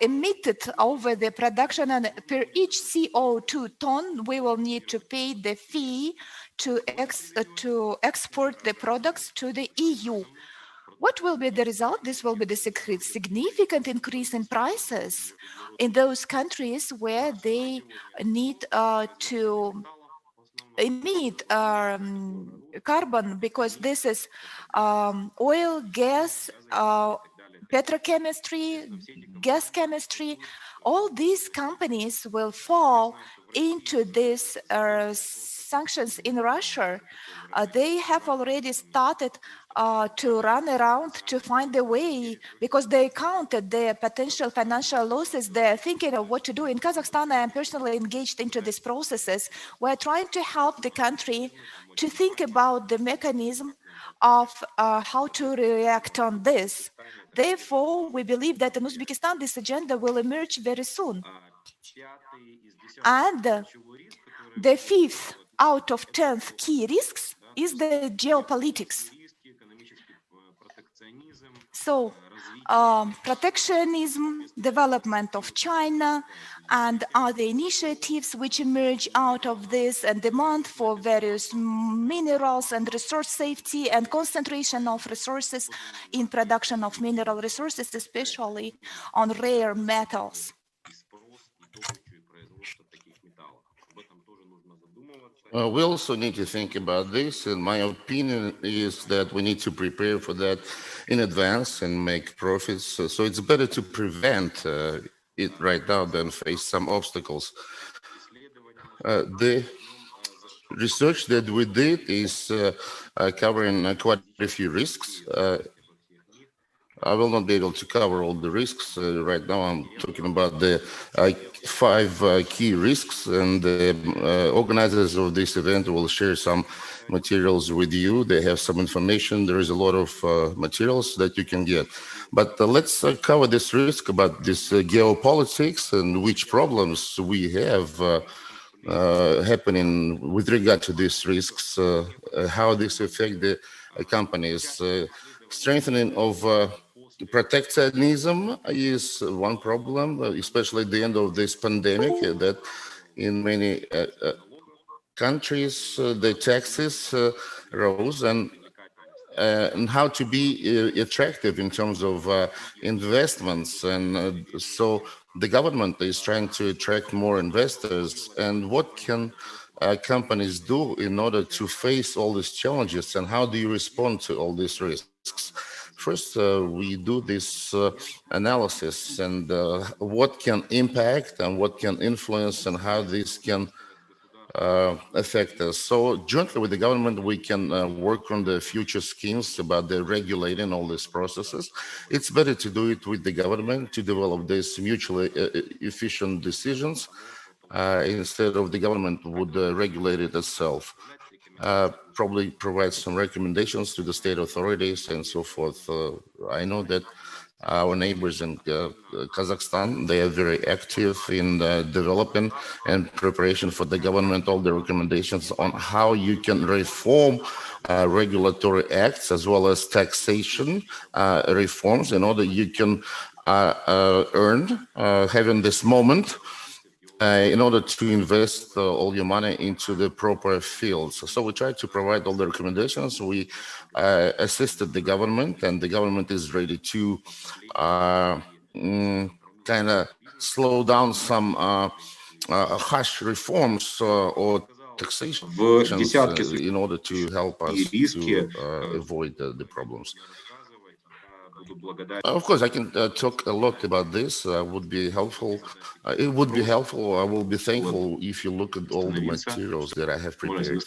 emitted over the production, and per each CO2 ton, we will need to pay the fee to export the products to the EU. What will be the result? This will be the significant increase in prices in those countries where they need to emit carbon, because this is oil, gas, petrochemistry, gas chemistry. All these companies will fall into these sanctions in Russia. They have already started to run around to find a way, because they counted their potential financial losses. They're thinking of what to do. In Kazakhstan, I am personally engaged into these processes. We're trying to help the country to think about the mechanism of how to react on this. Therefore, we believe that in Uzbekistan, this agenda will emerge very soon. And the 5th out of 10th key risks is the geopolitics. So, protectionism, development of China, and other initiatives which emerge out of this, and demand for various minerals and resource safety and concentration of resources in production of mineral resources, especially on rare metals. We also need to think about this, and my opinion is that we need to prepare for that in advance and make profits. So it's better to prevent it right now than face some obstacles. The research that we did is covering quite a few risks. I will not be able to cover all the risks right now. I'm talking about the 5 key risks, and the organizers of this event will share some materials with you. They have some information. There is a lot of materials that you can get. But let's cover this risk about this geopolitics and which problems we have happening with regard to these risks, how this affect the companies. Strengthening of protectionism is one problem, especially at the end of this pandemic, that in many countries the taxes rose, and how to be attractive in terms of investments. And so the government is trying to attract more investors. And what can companies do in order to face all these challenges, and how do you respond to all these risks? First, we do this analysis, and what can impact and what can influence and how this can affect us. So jointly with the government, we can work on the future schemes about the regulating all these processes. It's better to do it with the government to develop these mutually efficient decisions instead of the government would regulate it itself. Probably provide some recommendations to the state authorities and so forth. I know that our neighbors in Kazakhstan, they are very active in developing and preparation for the government, all the recommendations on how you can reform regulatory acts as well as taxation reforms in order you can earn, having this moment, in order to invest all your money into the proper fields. So we tried to provide all the recommendations. We assisted the government, and the government is ready to kind of slow down some harsh reforms or taxation in order to help us to avoid the problems. Of course, I can talk a lot about this. Would be helpful. It would be helpful. I will be thankful if you look at all the materials that I have prepared.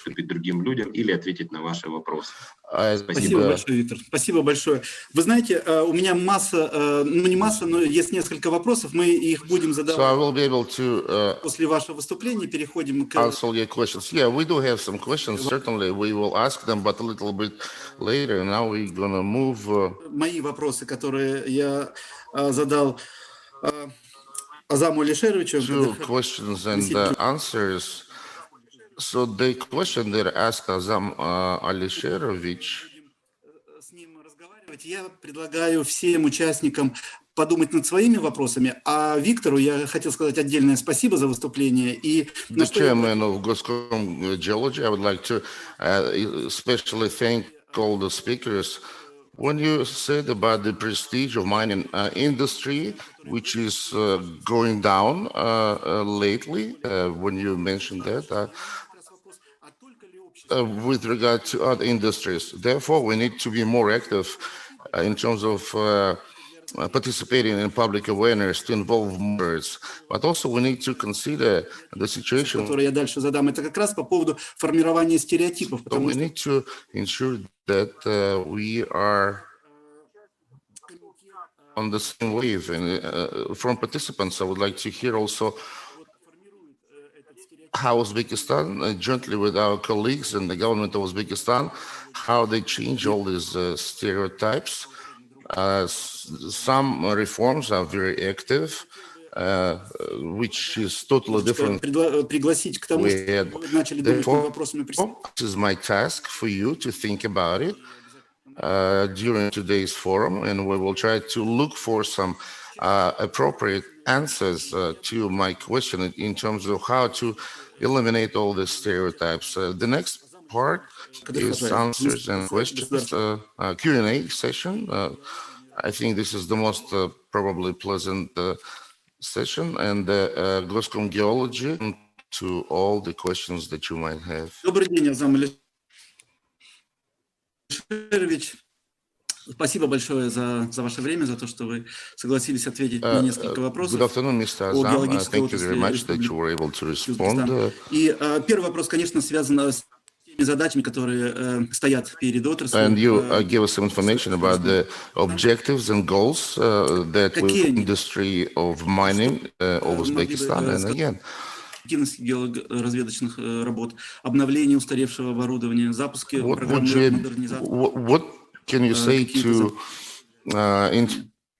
Спасибо большое, Виктор. Спасибо большое. Вы знаете, у меня масса, ну не масса, но есть несколько вопросов. Мы их будем задавать. So I will be able to после вашего выступления. Переходим к answer your questions. Yeah, we do have some questions. Certainly, we will ask them, but a little bit later. Now we're gonna move. Мои вопросы, которые я задал. Азаму Алишеровичу. Two questions and answers. So the question that asked Azam Alisherovich, С ним разговаривать. Я предлагаю всем участникам подумать над своими вопросами, а Виктору я хотел сказать отдельное спасибо за выступление. И the chairman of Goscom Geology, I would like to especially thank all the speakers. When you said about the prestige of mining industry, which is going down lately, when you mentioned that, with regard to other industries. Therefore, we need to be more active in terms of participating in public awareness to involve members. But also we need to consider the situation. Который я дальше задам, это как раз по поводу формирования стереотипов. So we need to ensure that we are on the same wave. And from participants, I would like to hear also how Uzbekistan, jointly with our colleagues and the government of Uzbekistan, how they change all these stereotypes. Some reforms are very active, which is totally different. Пригласить к тому, что вы начали думать над вопросами. This is my task for you to think about it during today's forum, and we will try to look for some appropriate answers to my question in terms of how to eliminate all the stereotypes. The next part is answers and questions, Q&A session. I think this is the most probably pleasant session, and Goscom Geology to all the questions that you might have. Добрый день, Азам Алишерович. Спасибо большое за ваше время, за то, что вы согласились ответить на несколько вопросов. Good afternoon, Mr. Azam. Thank you very much that you were able to respond. И первый вопрос, конечно, связан с теми задачами, которые стоят перед отраслью. And you gave us some information about the objectives and goals that with industry of mining of Uzbekistan. And again, активность геологоразведочных работ, обновление устаревшего оборудования, запуски программной модернизации. What can you say to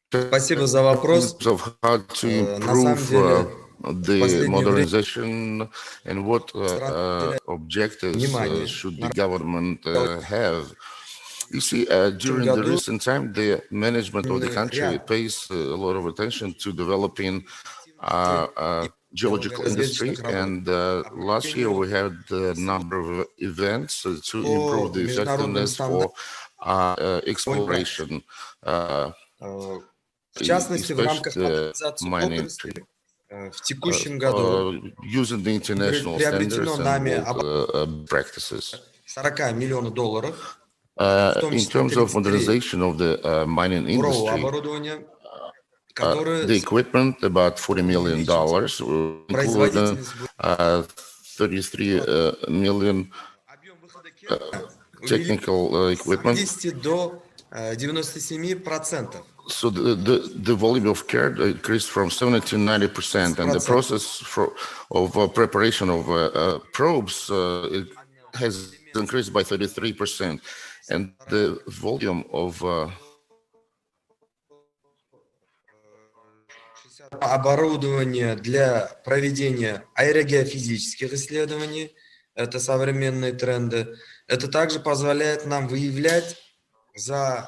Спасибо за вопрос. of how to improve the modernization and what objectives should the government have? You see, during the recent time, the management of the country pays a lot of attention to developing geological industry, and last year we had a number of events to improve the effectiveness for exploration, в частности, в рамках mining industry. в текущем году Using the international standards and practices. $40 миллионов, In terms of modernization of the mining industry, the equipment about $40 million, including 33 million technical equipment. So the volume of care increased from 70 to 90%, and the process of preparation of probes it has increased by 33%, and the volume of оборудование для проведения аэрогеофизических исследований, это современные тренды. Это также позволяет нам выявлять за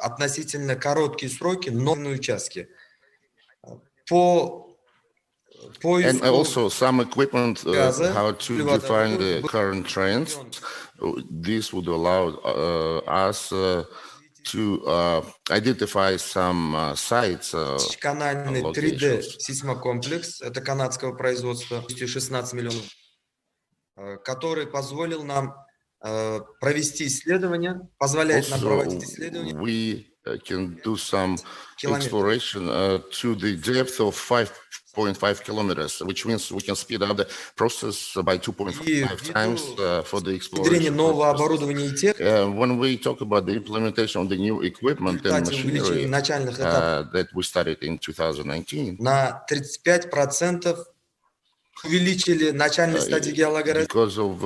относительно короткие сроки новые участки. And also some equipment, how to define the current trends. This would allow us to identify some sites. Канальный 3D сейсмокомплекс, это канадского производства, 16 миллионов, который позволил нам провести исследования, позволяет нам проводить исследования. We can do some exploration to the depth of 5.5 kilometers, which means we can speed up the process by 2.5 times for the exploration. Нового оборудования и техники. When we talk about the implementation of the new equipment and machinery that we started in 2019, на 35% увеличили начальные стадии геологоразведки. Because of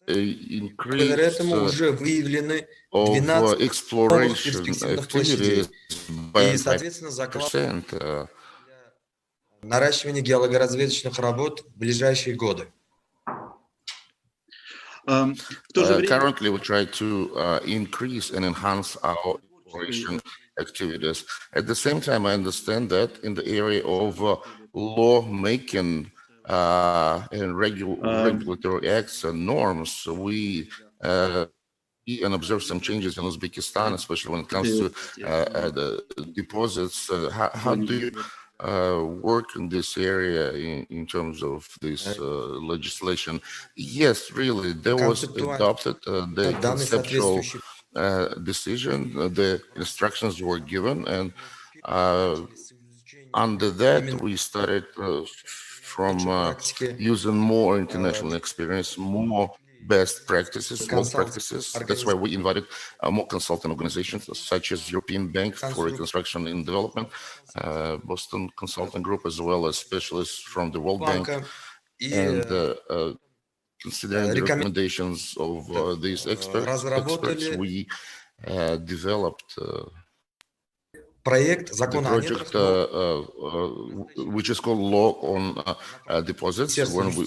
increase уже выявлены of 12 exploration activities by 5%. наращивание геологоразведочных работ в ближайшие годы. В то же время Currently, we try to increase and enhance our exploration activities. At the same time, I understand that in the area of law-making and regulatory acts and norms, we see and observe some changes in Uzbekistan, especially when it comes to the deposits. How do you work in this area in terms of this legislation? Yes, really, there was adopted the Данный conceptual соответствующий decision, the instructions were given, and under that, we started from using more international experience, more best practices, work practices. That's why we invited more consulting organizations such as European Bank for Reconstruction and Development, Boston Consulting Group, as well as specialists from the World Bank. And considering the recommendations of these experts, we developed проект the закона о недрах, project, which is called Law on Deposits, when we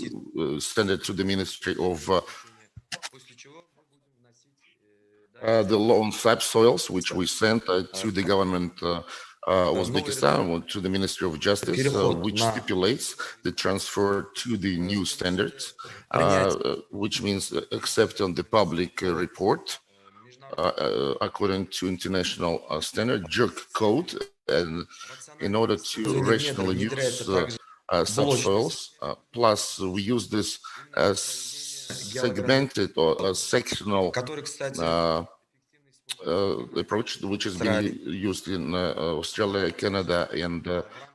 send it to the Ministry of после чего мы будем вносить the law on subsoils, which we sent to the government Uzbekistan, to the Ministry of Justice, which stipulates the transfer to the new standards, which means accepting the public report according to international standard, JERC code, and in order to rationally use subsoils. Plus, we use this segmented or sectional который, кстати, approach, which has been used in Australia, Canada, and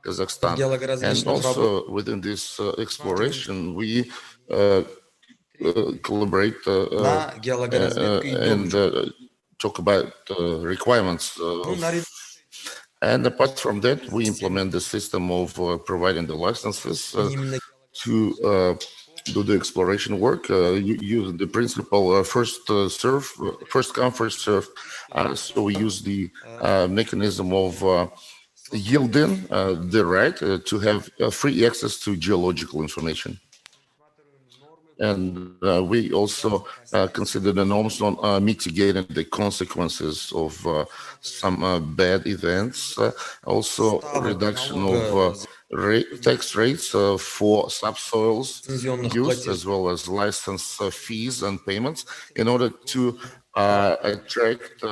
Kazakhstan. And also within this exploration, we collaborate на геологоразведку и and добычу. talk about requirements. And apart from that, we implement the system of providing the licenses Именно to do the exploration work, use the principle first come, first serve. So we use the mechanism of yielding the right to have free access to geological information. And we also consider the norms on mitigating the consequences of some bad events. Also, reduction of tax rates for subsoils used, as well as license fees and payments, in order to attract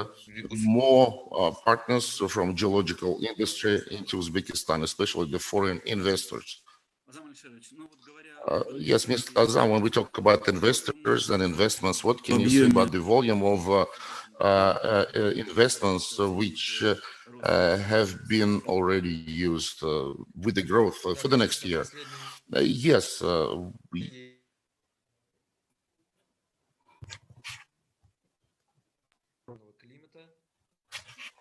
more partners from geological industry into Uzbekistan, especially the foreign investors. Yes, Mr. Azam, when we talk about investors and investments, what can you say about the volume of investments which have been already used with the growth for the next year? Yes,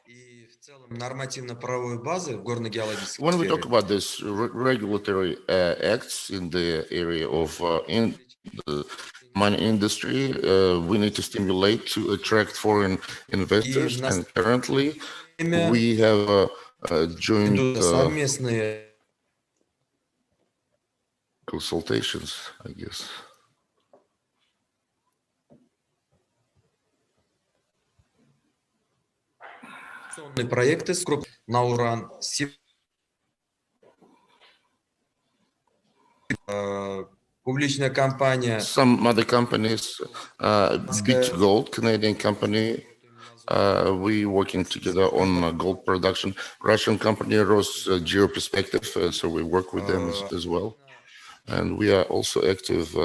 и в целом нормативно-правовой базы в горно-геологической when we talk сфере about this regulatory acts in the area of in the mining industry, we need to stimulate to attract foreign investors. And currently, we have joint совместные consultations, I guess. проекты на уран. Публичная компания. Some other companies, Big Gold, Canadian company, we working together on gold production. Russian company, Geoperspective, so we work with them as well. And we are also active.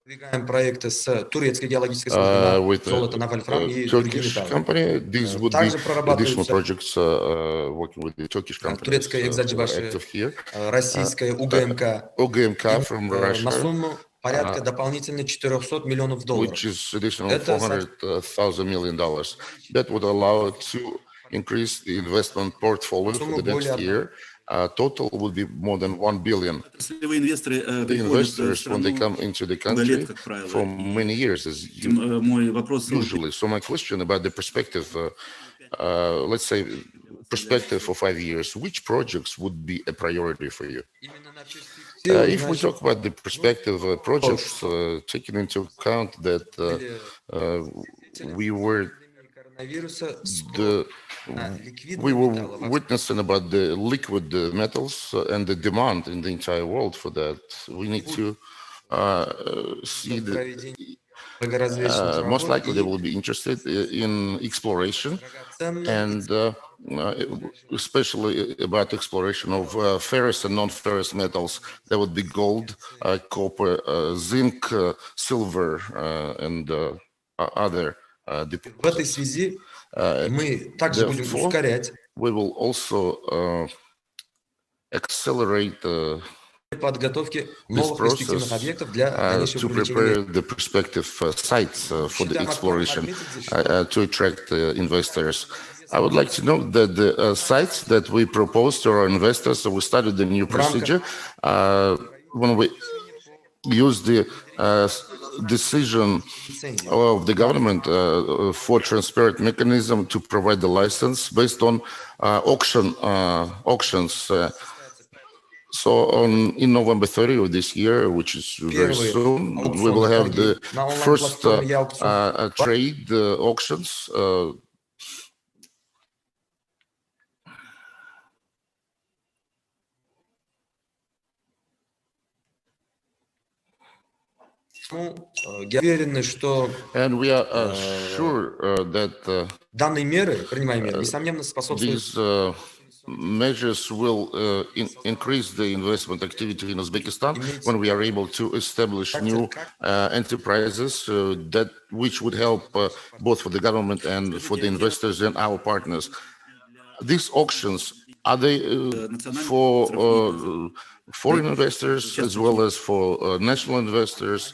Продвигаем проекты с турецкой геологической службой на золото, на вольфрам и другие Turkish металлы. company. These would be additional projects working with the Turkish companies Турецкая active here. российская УГМК. УГМК from Russia. На сумму порядка дополнительно $400 миллионов. Which is additional $400,000 million. That would allow to increase the investment portfolio for the next year total would be more than 1 billion. Отраслевые инвесторы The приходят в investors, when they страну come into the много лет, country как правило. for many years, as Мой вопрос usually. So my question about the perspective, let's say perspective for 5 years, which projects would be a priority for you? If we talk about the perspective projects, taking into account that we were witnessing about the liquid metals and the demand in the entire world for that, we need to see the most likely they will be interested in exploration and especially about exploration of ferrous and non-ferrous metals. That would be gold, copper, zinc, silver, and other deposits. Therefore, we will also accelerate this process to prepare the prospective sites for the exploration to attract investors. I would like to know that the sites that we propose to our investors, so we started the new procedure when we use the decision of the government for transparent mechanism to provide the license based on auctions. So in November 30 of this year, which is very soon, we will have the first trade auctions. And we are sure that these measures will increase the investment activity in Uzbekistan when we are able to establish new enterprises which would help both for the government and for the investors and our partners. These auctions, are they for foreign investors as well as for national investors?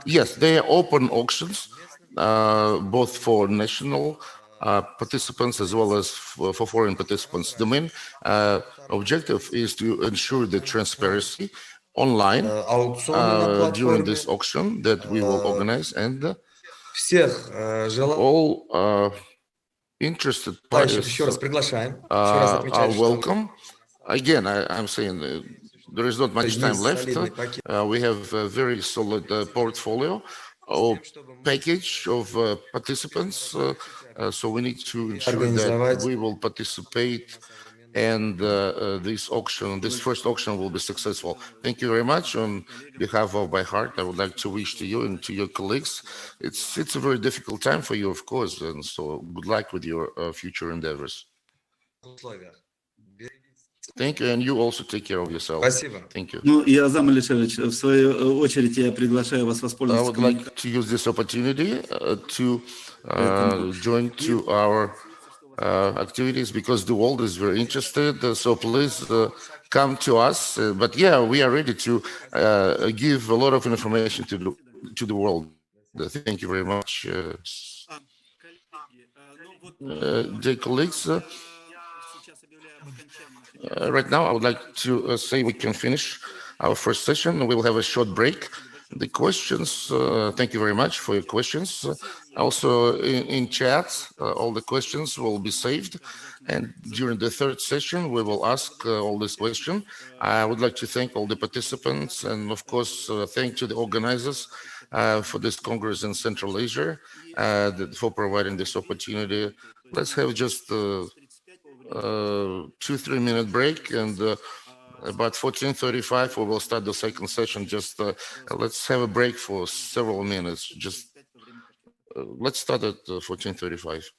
Yes, they are open auctions, both for national participants as well as for foreign participants. The main objective is to ensure the transparency online during this auction that we will organize, and all interested parties are welcome. Again, I'm saying there is not much time left. We have a very solid portfolio or package of participants. So we need to ensure that we will participate and this first auction will be successful. Thank you very much. On behalf of my heart, I would like to wish to you and to your colleagues, it's a very difficult time for you, of course, and so good luck with your future endeavors. Thank you, and you also take care of yourself. Thank you. Ну, я, Зам Алишевич, в свою очередь я приглашаю вас воспользоваться. I would like to use this opportunity to join to our activities because the world is very interested. So please come to us. But yeah, we are ready to give a lot of information to the world. Thank you very much. Dear colleagues, right now I would like to say we can finish our first session. We will have a short break. The questions, thank you very much for your questions. Also in chat, all the questions will be saved. And during the third session, we will ask all these questions. I would like to thank all the participants and of course, thank to the organizers for this Congress in Central Asia for providing this opportunity. Let's have just 2-3 minute break, and about 14:35 we will start the second session. Just let's have a break for several minutes. Just let's start at 14:35.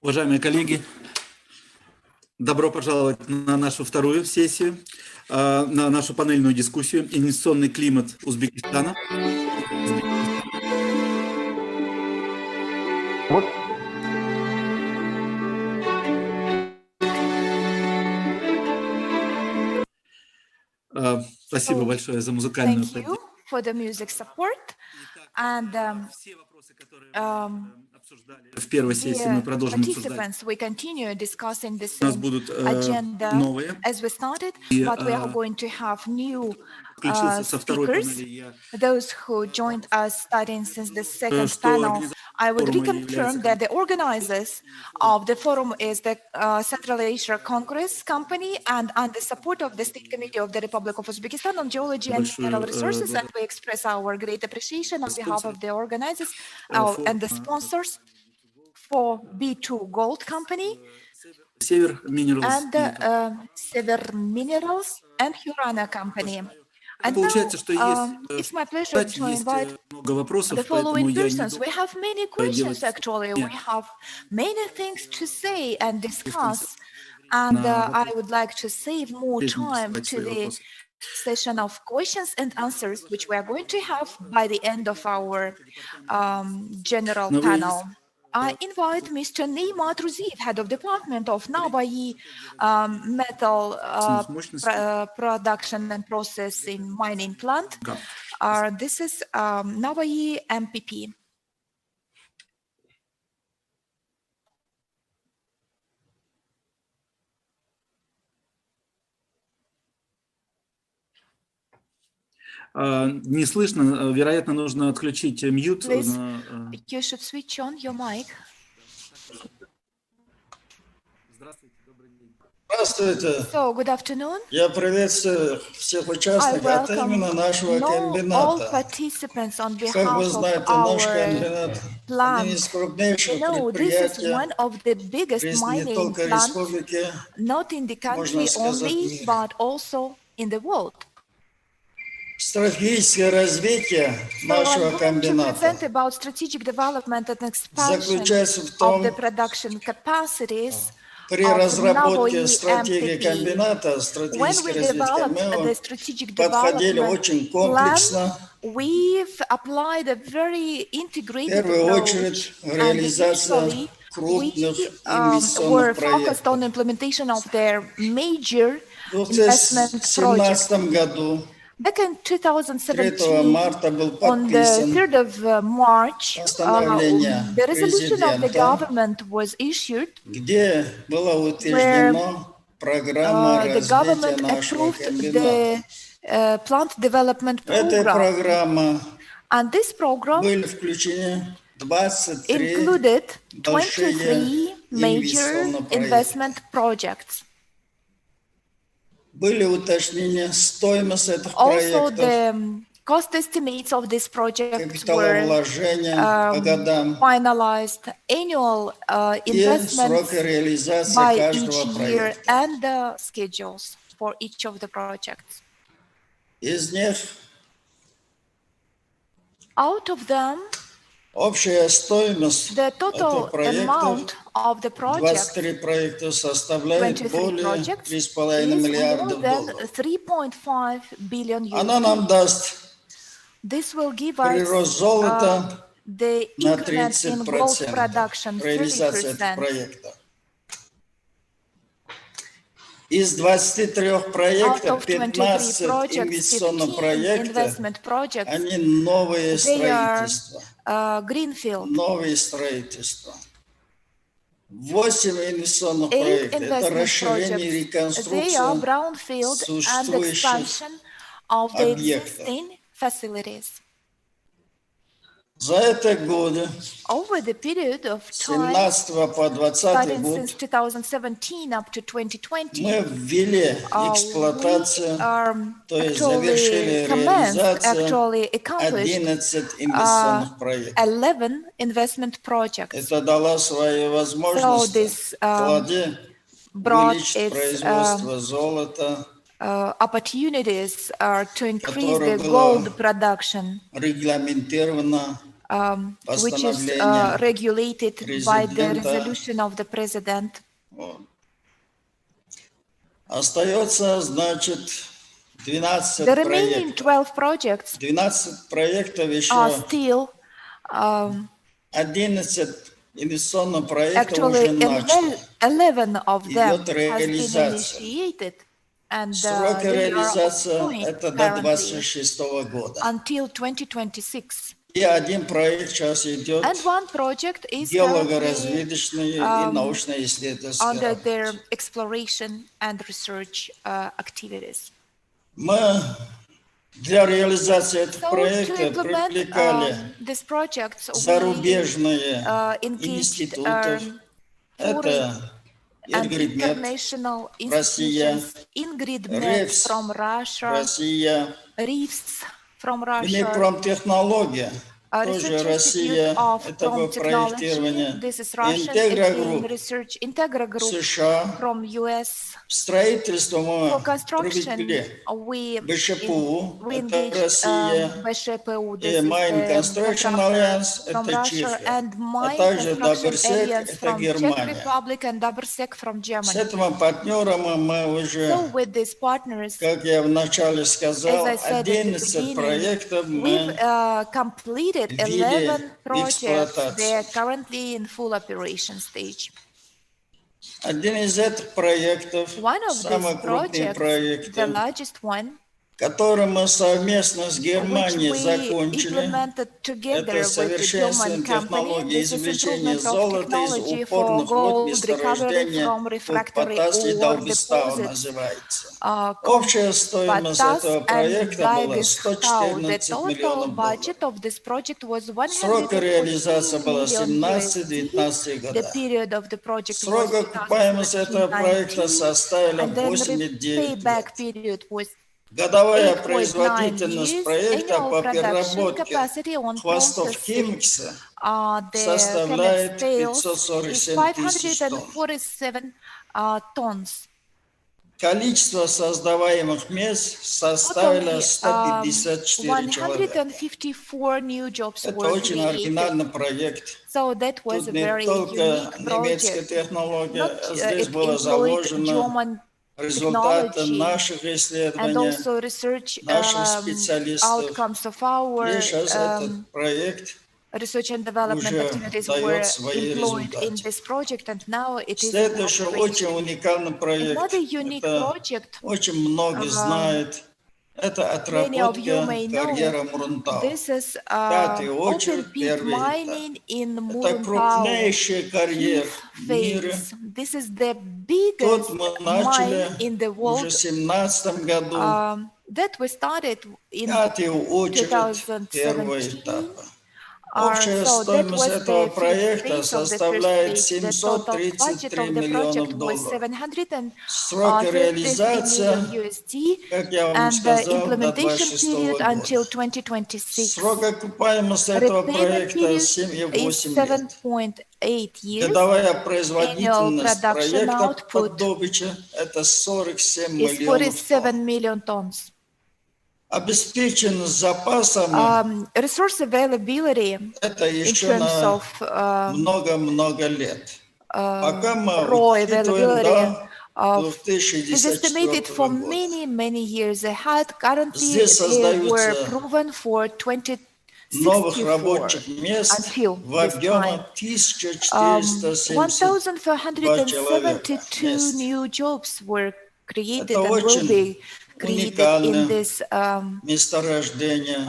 Уважаемые коллеги, добро пожаловать на нашу вторую сессию, на нашу панельную дискуссию «Инвестиционный климат Узбекистана». Спасибо большое за музыкальную поддержку. For the music support. And в первой сессии мы продолжим обсуждать. we continue discussing the У нас same будут agenda новые. as we started, И, but we are going to have new со второй speakers. панели. Those who joined us starting since the second panel. I would reconfirm that the organizers of the forum is the Central Asia Congress Company and the support of the State Committee of the Republic of Uzbekistan on Geology and Mineral Resources, and we express our great appreciation on behalf of the organizers and the sponsors for B2 Gold Company Север Minerals and Sever Minerals and Hurana Company. And Получается, что now, есть, it's my pleasure to invite много вопросов, the following поэтому я не persons. We have many questions, actually. We have many things to say and discuss. And I would like to save more time to the session of questions and answers, which we are going to have by the end of our general panel. I invite Mr. Neymar Ruziyev, Head of Department of Nabai Metal Production and Processing Mining Plant. This is Nabai MPP. Не слышно, вероятно, нужно отключить мьют. You should switch on your mic. Здравствуйте. So, good afternoon. Я приветствую всех участников от имени нашего комбината. Как вы знаете, наш комбинат один из крупнейших предприятий в жизни не только республики, можно сказать, мира. Стратегическое развитие нашего комбината заключается в том, при разработке стратегии комбината, стратегическое развитие КМЭО, подходили очень комплексно. В первую очередь, реализация крупных инвестиционных проектов. В 2017 году Back in 2017, 3 марта был on the подписан 3rd of March, the resolution of the government was issued, где была утверждена программа the развития government нашего approved комбината. the plant development В этой program. программе And this program были включены 23 included большие 23 major investment projects. Были уточнены стоимость этих Also, проектов, the cost estimates of this project were капиталовложения по годам finalized, annual и investments сроки реализации by каждого each year проекта. and the schedules for each of the projects. Из них Out of them, общая стоимость the этих total проектов, amount of the project, 23 проекта, составляет 23 более projects, 3,5 is more миллиардов than долларов. 3.5 billion Она нам euros. даст This will give прирост us золота the на increment in gold 30%, production, реализация этих 30%. проектов. Из 23 Out проектов of 23 15 projects, инвестиционных 15 проектов, investment projects, они новые they are строительства. greenfield. Новые строительства. 8 инвестиционных 8 проектов – это investment расширение и projects, they are реконструкция brownfield and существующих expansion of the объектов. existing facilities. За это годы, Over the period of с time, 17 по 20 starting год, since 2017 up to 2020, мы ввели we эксплуатацию, то есть actually завершили commenced, реализацию actually accomplished 11 инвестиционных проектов. 11 investment projects. Это дало свои So возможности this вкладе brought увеличить its производство золота, opportunities to increase которое the было gold production, регламентировано which is regulated by the resolution of the president. Остается, значит, 12 The remaining 12 projects 12 проектов еще, are still 11 инвестиционных проектов уже actually начато. 11 of them Идет has been реализация. initiated, and Сроки they are реализации ongoing это до currently 26 года. until 2026. И один проект сейчас идет And one project is currently геологоразведочный и научно-исследовательский. under their exploration and research activities. Мы для реализации этих So to проектов implement привлекали these projects, зарубежные engaged институтов. Это and Иргридмет, international Россия, institutions, Ingridmet РИФС, from Russia, Россия, RIFS from Russia, Минпромтехнология, тоже Research Россия, Institute of это по проектированию, Technology, this is Russian, Интегра it's in Групп, research, Integra Group США, from US. строительство For мы construction, привлекли we БШПУ, это engaged Россия, BSHPU, и this is Mine the Construction contractor Alliance, from это Russia, Чехия, and а Mine также Construction Добрсек, Alliance это from Czech Германия. Republic and Dobrsek from С Germany. этими партнерами мы уже, So with these partners, как я вначале сказал, as I said at the 11 beginning, проектов we've мы completed ввели 11 в projects. They are эксплуатацию. currently in full operation stage. Один из этих проектов, One of самый these крупный projects, проект, the largest one, который мы совместно с which Германией we закончили, implemented together это with the совершенствование German company. технологии This is извлечения improvement of золота из technology for упорных вод gold recovery месторождения from под refractory Потас и ore Долбестау deposits. называется. Общая стоимость Potas этого and проекта была Dagestan. The 114 total миллионов budget долларов. of this project was Срок реализации 114 было million USD. 17-19 The года. period of the project was Срок окупаемости этого проекта 2019, составила and then 8-9 payback лет. period was Годовая 8.9 производительность years. проекта Annual по production переработке capacity on хвостов processing Химикса the составляет chemical scales is 547 тысяч тонн. 547 tons. Количество создаваемых мест составило 154 человека. 154 new jobs Это were очень created. оригинальный проект. So that was Тут a не very только unique немецкая project. технология, а здесь It было employed заложено German результаты technology наших and исследований, also research наших специалистов. outcomes of our И сейчас этот проект research and development уже activities were дает свои employed in результаты. this project, and now it is in Следующий очень operation. уникальный проект, Another unique это project, очень многие знают, это many of you отработка may карьера know, Мурунтау. this is Пятый open очередь, pit первый этап. mining in Это Muruntau, крупнейший карьер fifth в мире. phase. This is the Тут biggest мы mine начали in the уже world в 2017 году. that we started in Пятый очередь первого 2017. этапа. Общая So that стоимость was этого the fifth проекта phase of the first составляет phase. The total budget 733 of the project миллионов was долларов. Сроки 733 реализации, million USD, как я вам and the сказал, до implementation 2026 period года. until 2026. Срок окупаемости этого Repayment проекта period 7,8 is лет. 7.8 years. Годовая Annual производительность production проекта output под добычей это 47 is миллионов 47 тонн. million tons. Обеспеченность запасами Resource availability это in еще terms на of много-много лет. Пока мы raw учитываем availability до is 2064 estimated for года. many years ahead. Currently, Здесь they were создаются proven for новых 2064 рабочих мест until в this объеме time. 1472 человека 1,472 мест. new jobs were created Это and will очень be created in уникальное this месторождение.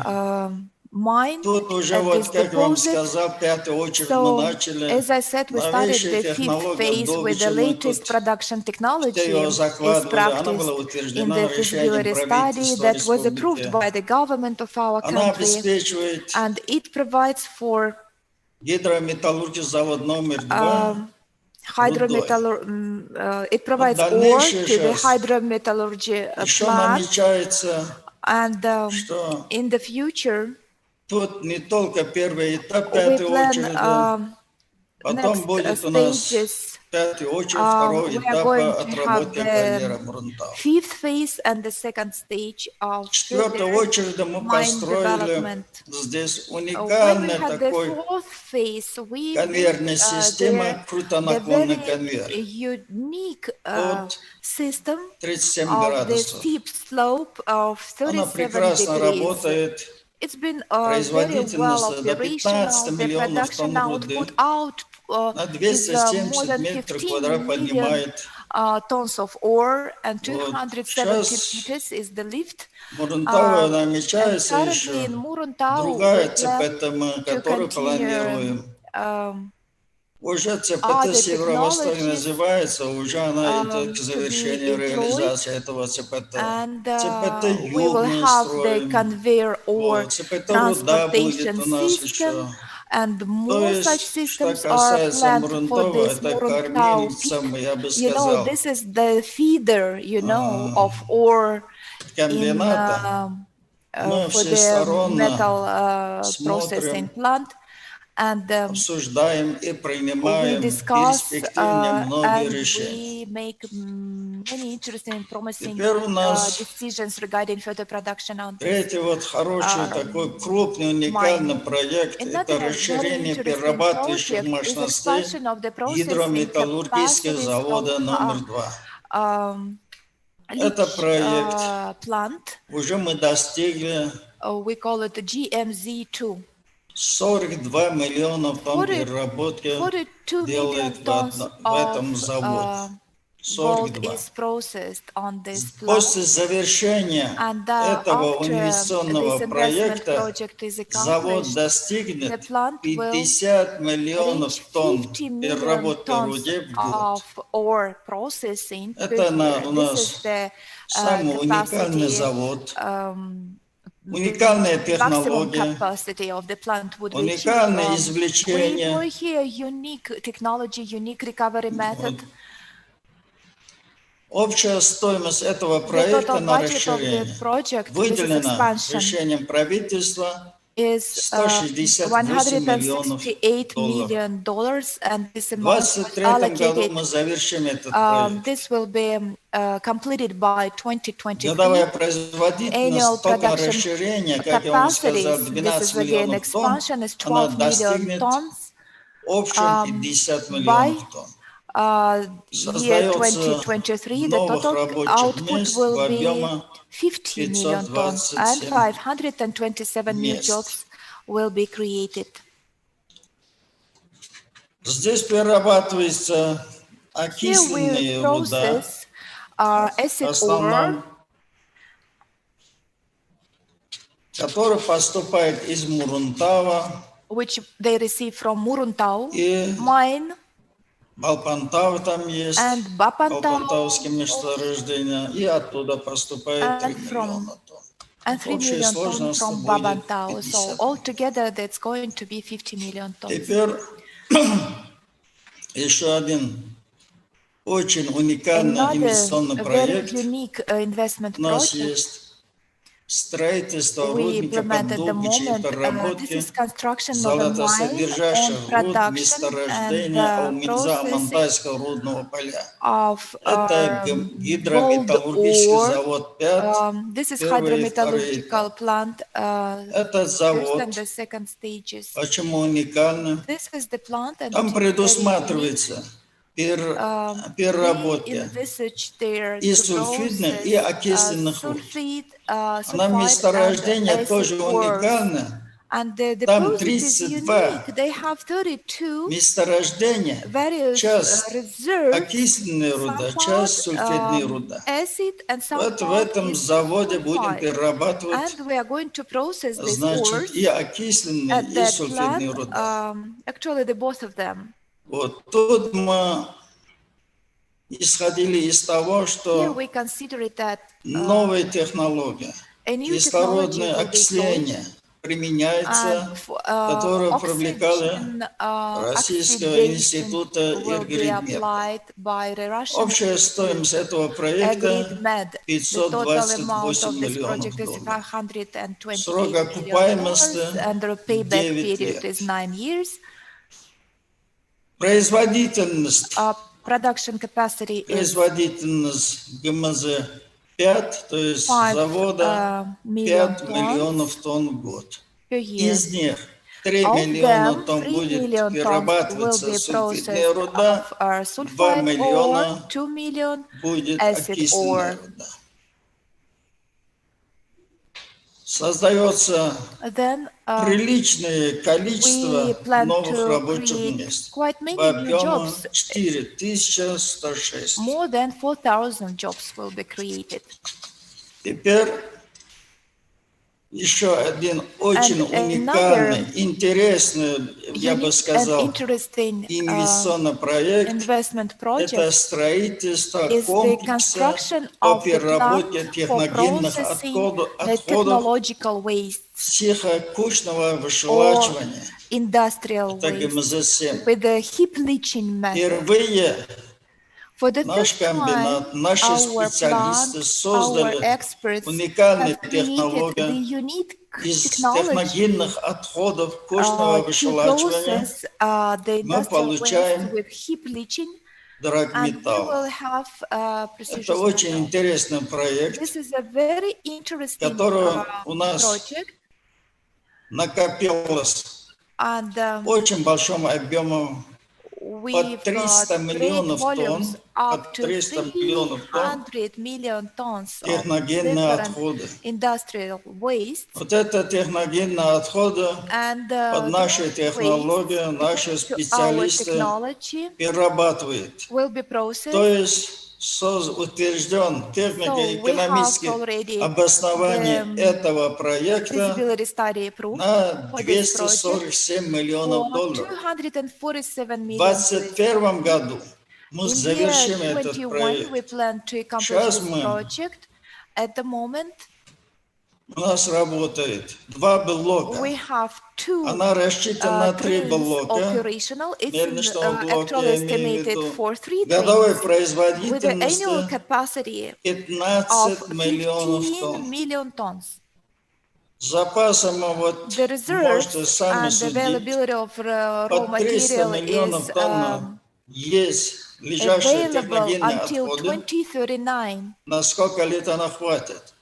mine Тут уже, at вот this как вам deposit. сказал, пятый очередь мы So, начали. as I said, we started Новейшие the fifth технологии phase with добычи the мы latest тут production technology все ее is закладывали. Она была practiced in утверждена the решением feasibility study правительства that was республики. approved by the government of our Она country, обеспечивает and it provides for гидрометаллургический завод номер 2 it provides ore дальнейшее to the сейчас hydrometallurgy еще plant, намечается, and что in the future тут не только первый этап we пятой plan очереди, потом next будет у нас stages пятую очередь we второго are going этапа to have отработки карьеры the Мурунтау. fifth phase and the second stage of В четвертой further очереди мы mine построили development. здесь When we уникальный had the такой fourth phase, we built конвейерная система, the крутонаклонный very конвейер unique от system 37 of the градусов. steep slope of Она 37 прекрасно degrees. работает. It's been very well Производительность до 15 operational. The миллионов production тонн руды output на is more 270 than метров 15 квадрат million поднимает. tons of ore, and Вот 270 сейчас meters is the lift. Мурунтау And намечается currently еще in Muruntau, другая we plan ЦПТМ, to которую continue планируем. Уже ЦПТ other Северо-Восток technologies называется, уже она идет к to be завершению deployed, реализации этого ЦПТ. and ЦПТ we will юг мы have the строим. conveyor or Вот, ЦПТ руда будет transportation у нас system, еще. and То more such есть, что systems are касается planned for Мурунтова, this это Muruntau кормильца, peak. я бы You know, сказал, this is the feeder, you know, of ore in комбината. Мы for the metal processing смотрим, plant, and обсуждаем и we принимаем discuss перспективные многие and решения. we make many interesting and promising Теперь у нас decisions regarding further production on this. третий вот хороший такой крупный уникальный проект – это Another very расширение interesting перерабатывающих project is мощностей expansion of the processing гидрометаллургического capacities завода номер 2. Это проект, plant. уже мы достигли We call it the GMZ2. 42 миллиона тонн переработки 42 делает million tons в этом заводе. gold 42. is processed on this plant. После завершения этого After инвестиционного this investment проекта project is завод accomplished, the достигнет plant will 50 миллионов reach тонн 50 million переработки tons руде в год. of ore processing per Это year. у This is нас the самый уникальный capacity, завод, the уникальная maximum технология, capacity of the plant would be achieved. уникальное We извлечение. employ here unique technology, unique recovery method. Общая стоимость этого The проекта total на budget of the расширение project, this is выделено expansion, решением правительства is 168 миллионов $168 долларов. million, and this В amount was 2023 году allocated. мы завершим этот проект. This will be completed by 2023. Годовая производительность Annual только production расширения, как я вам сказал, capacities, this 12 is again миллионов тонн, expansion, is она 12 million достигнет tons. общем 50 By миллионов тонн. year Создается 2023, the новых total рабочих output мест в will be объеме 50 million tons, and 527 new мест. jobs will be created. Здесь перерабатывается Here we окисленная руда, process acid в основном, ore, который поступает из Мурунтава which they receive from Muruntau и mine, Балпантау там есть, and Bapantau, Балпантауские месторождения, и оттуда поступает 3 and миллиона тонн. and 3 Общая million tons сложность from будет Babantau. So 50. altogether, that's going to be 50 million tons. Теперь еще один очень уникальный Another инвестиционный very проект. unique investment У нас project есть строительство we рудника implement at the поддубича и moment. This переработки is construction of a mine золотосодержащих and руд production месторождения and Уимфа processing Алтайского рудного поля. of Это gold гидрометаллургический ore. завод 5, This is первый и второй hydrometallurgical этап. plant, Этот first завод, and the second stages. почему уникальный? This is the plant, and Там it is very unique. предусматривается переработка и сульфидных, и окисленных руд. Она месторождение тоже уникально. Там 32 месторождения, часть окисленная руда, часть сульфидная руда. Вот в этом заводе будем перерабатывать, значит, и окисленные, и сульфидные руда. Вот тут мы исходили из того, что новая технология, кислородное окисление применяется, которое привлекали Российского института Иргридмеда. Общая стоимость этого проекта 528 миллионов долларов. Срок окупаемости 9 лет. Производительность production capacity is производительность ГМЗ-5, то есть 5 завода 5 миллионов тонн в год. per year. Из них 3 Of миллиона them, тонн 3 будет million tons will перерабатываться be сульфидная processed руда, of 2 sulfide ore, миллиона 2 million будет acid окисленная ore. руда. Создается Then приличное количество we plan новых to рабочих create мест. quite В many new объеме jobs. 4106. More than 4,000 jobs will be created. Теперь еще один очень уникальный, интересный, я бы сказал, инвестиционный проект Investment – это project строительство is the комплекса construction по of the переработке plant for техногенных processing the отходов technological wastes сухокучного or выжелачивания. industrial Это waste ГМЗ-7. with the heap leaching method. Впервые For the наш first time, комбинат, наши our специалисты plant, our создали experts уникальную have created the технологию unique из technology техногенных отходов кучного to выжелачивания. process the Мы industrial waste получаем with heap leaching, and we драгметалл. will have Это precious очень metal. интересный проект, This is a very interesting который у нас project, накопилось and очень большом объеме под we've 300 got great миллионов тонн, volumes up под to 300 миллионов тонн 300 million tons of техногенные different отходы. industrial waste. Вот это техногенные отходы And под нашей those технологией wastes, наши according to our специалисты technology, перерабатывают. will be То processed. есть утвержден So we have технико-экономическое already обоснование the этого проекта feasibility study approved на for this project 247 миллионов for долларов. 247 В million. 2021 году мы In year завершим этот 21, проект. we plan to accomplish Сейчас this мы project. At the moment, у нас работает 2 блока. we have 2 Она рассчитана на 3 trains блока. operational. It's Мельничного блока, actually я имею в estimated виду. for 3 Годовой trains with an производительности annual capacity 15 of миллионов 15 тонн. million tons. Запасом вот The можете reserves сами and the судить. availability of raw Под 300 material миллионов is тонн есть лежащие available техногенные until отходы. 2039. На сколько лет она хватит?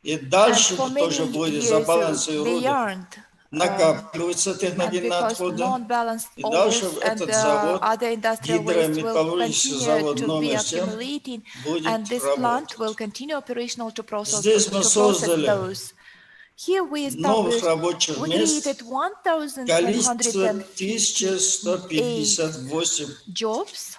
И And дальше for тоже many будет years забалансируют. beyond. Накапливаются And техногенные because отходы. non-balanced И дальше ores and этот завод, other industrial waste will гидрометаллургический continue завод to be номер 7, accumulating, будет and this plant will работать. continue operational to process Здесь мы создали those. Here we новых established, рабочих we мест, created количество 1,158 1158. jobs.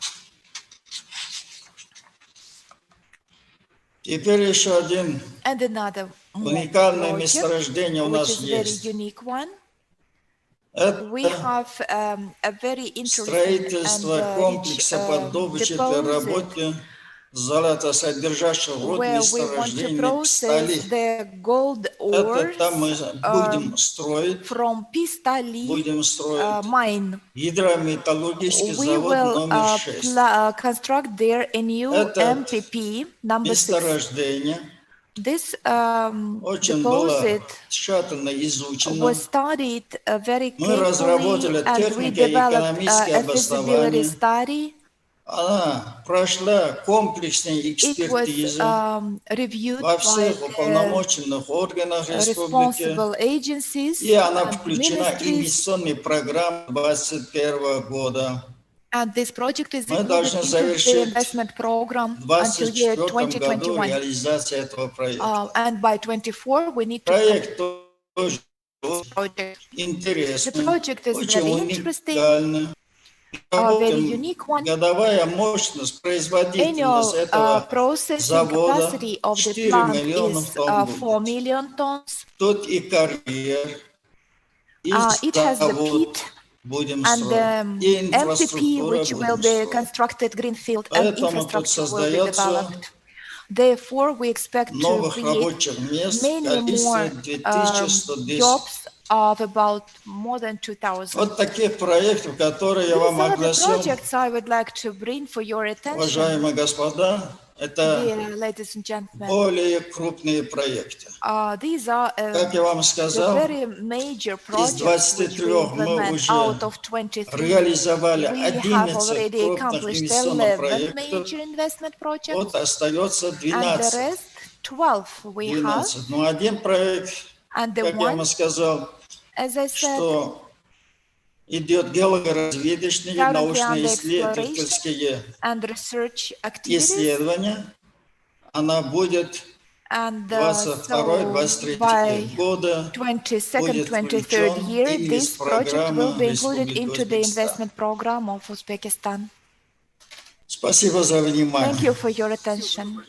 Теперь еще один And another уникальное project, месторождение у which нас is very есть. unique one. We Это have a very interesting and строительство rich комплекса по добыче и deposit переработке золотосодержащих руд where we want to месторождений process Пистали. the gold Это там мы ores будем строить, from Pistali mine. гидрометаллургический We завод will номер 6. construct there a new Это MPP number 6. месторождение This очень было deposit тщательно изучено. was studied very Мы разработали carefully, and we developed технико-экономическое a feasibility обоснование. study. Она прошла комплексные It экспертизы was reviewed во by всех the уполномоченных органах республики, responsible agencies и она and включена в ministries, инвестиционные программы 2021 года. and this project is Мы included должны into the завершить investment program в until year 2024 году 2021. реализацию этого проекта. And by 24, we need to Проект тоже project. The интересный, project is очень very interesting, уникальный. very unique one. Годовая мощность, Annual производительность этого processing завода capacity of the 4 plant миллионов is тонн 4 будет. million tons. Тут и карьер, и It has the завод pit будем and строить, и the MPP, инфраструктура which will будем be строить. constructed greenfield, and Поэтому тут infrastructure will be создается developed. Therefore, we expect to новых create рабочих мест в many количестве more 2110. jobs of about more than 2,000. Вот таких проектов, которые я These вам are the огласил, projects I would like to bring for your attention, уважаемые господа, это dear ladies and gentlemen. более крупные проекты. These are Как я вам the сказал, very major из projects which we 23 мы implement. уже Out of 23, реализовали we have 11 already крупных accomplished инвестиционных 11 проектов. major investment projects, Вот остается and the 12. rest, 12 we have. 12. Но один проект, And the как я one, вам сказал, as I said, что идет геологоразведочные, currently under exploration научно-исследовательские and research activities. исследования, она будет And so 22-23 by года 22nd, будет 23rd включен year, и this в project will программу be included Республики into the Узбекистан. investment program of Uzbekistan. Спасибо за внимание. Thank you for your attention.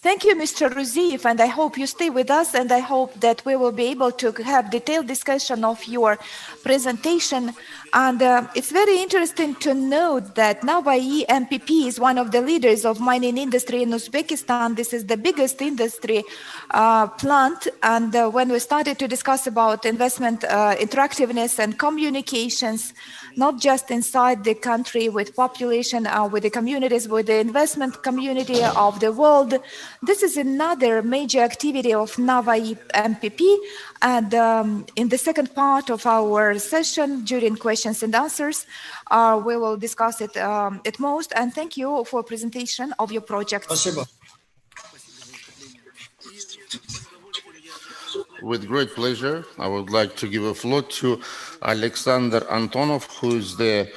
Thank you, Mr. Ruziev, and I hope you stay with us, and I hope that we will be able to have detailed discussion of your presentation. And it's very interesting to note that Navai MPP is one of the leaders of mining industry in Uzbekistan. This is the biggest industry plant, and when we started to discuss about investment interactiveness and communications, not just inside the country with population, with the communities, with the investment community of the world. This is another major activity of Navai MPP. And in the second part of our session, during questions and answers, we will discuss it at most. And thank you for presentation of your project. Спасибо. With great pleasure, I would like to give a floor to Alexander Antonov, who is the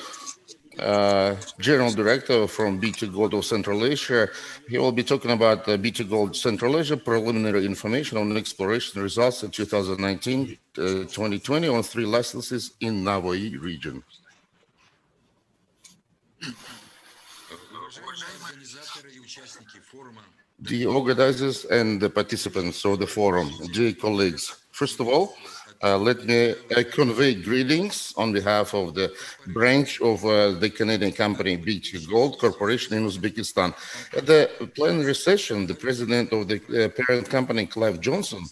General Director from BT Gold of Central Asia. He will be talking about BT Gold Central Asia preliminary information on exploration results in 2019-2020 on 3 licenses in Navoi region. The organizers and the participants of the forum, dear colleagues, first of all, let me convey greetings on behalf of the branch of the Canadian company BT Gold Corporation in Uzbekistan. At the plenary session, the president of the parent company, Clive Johnson,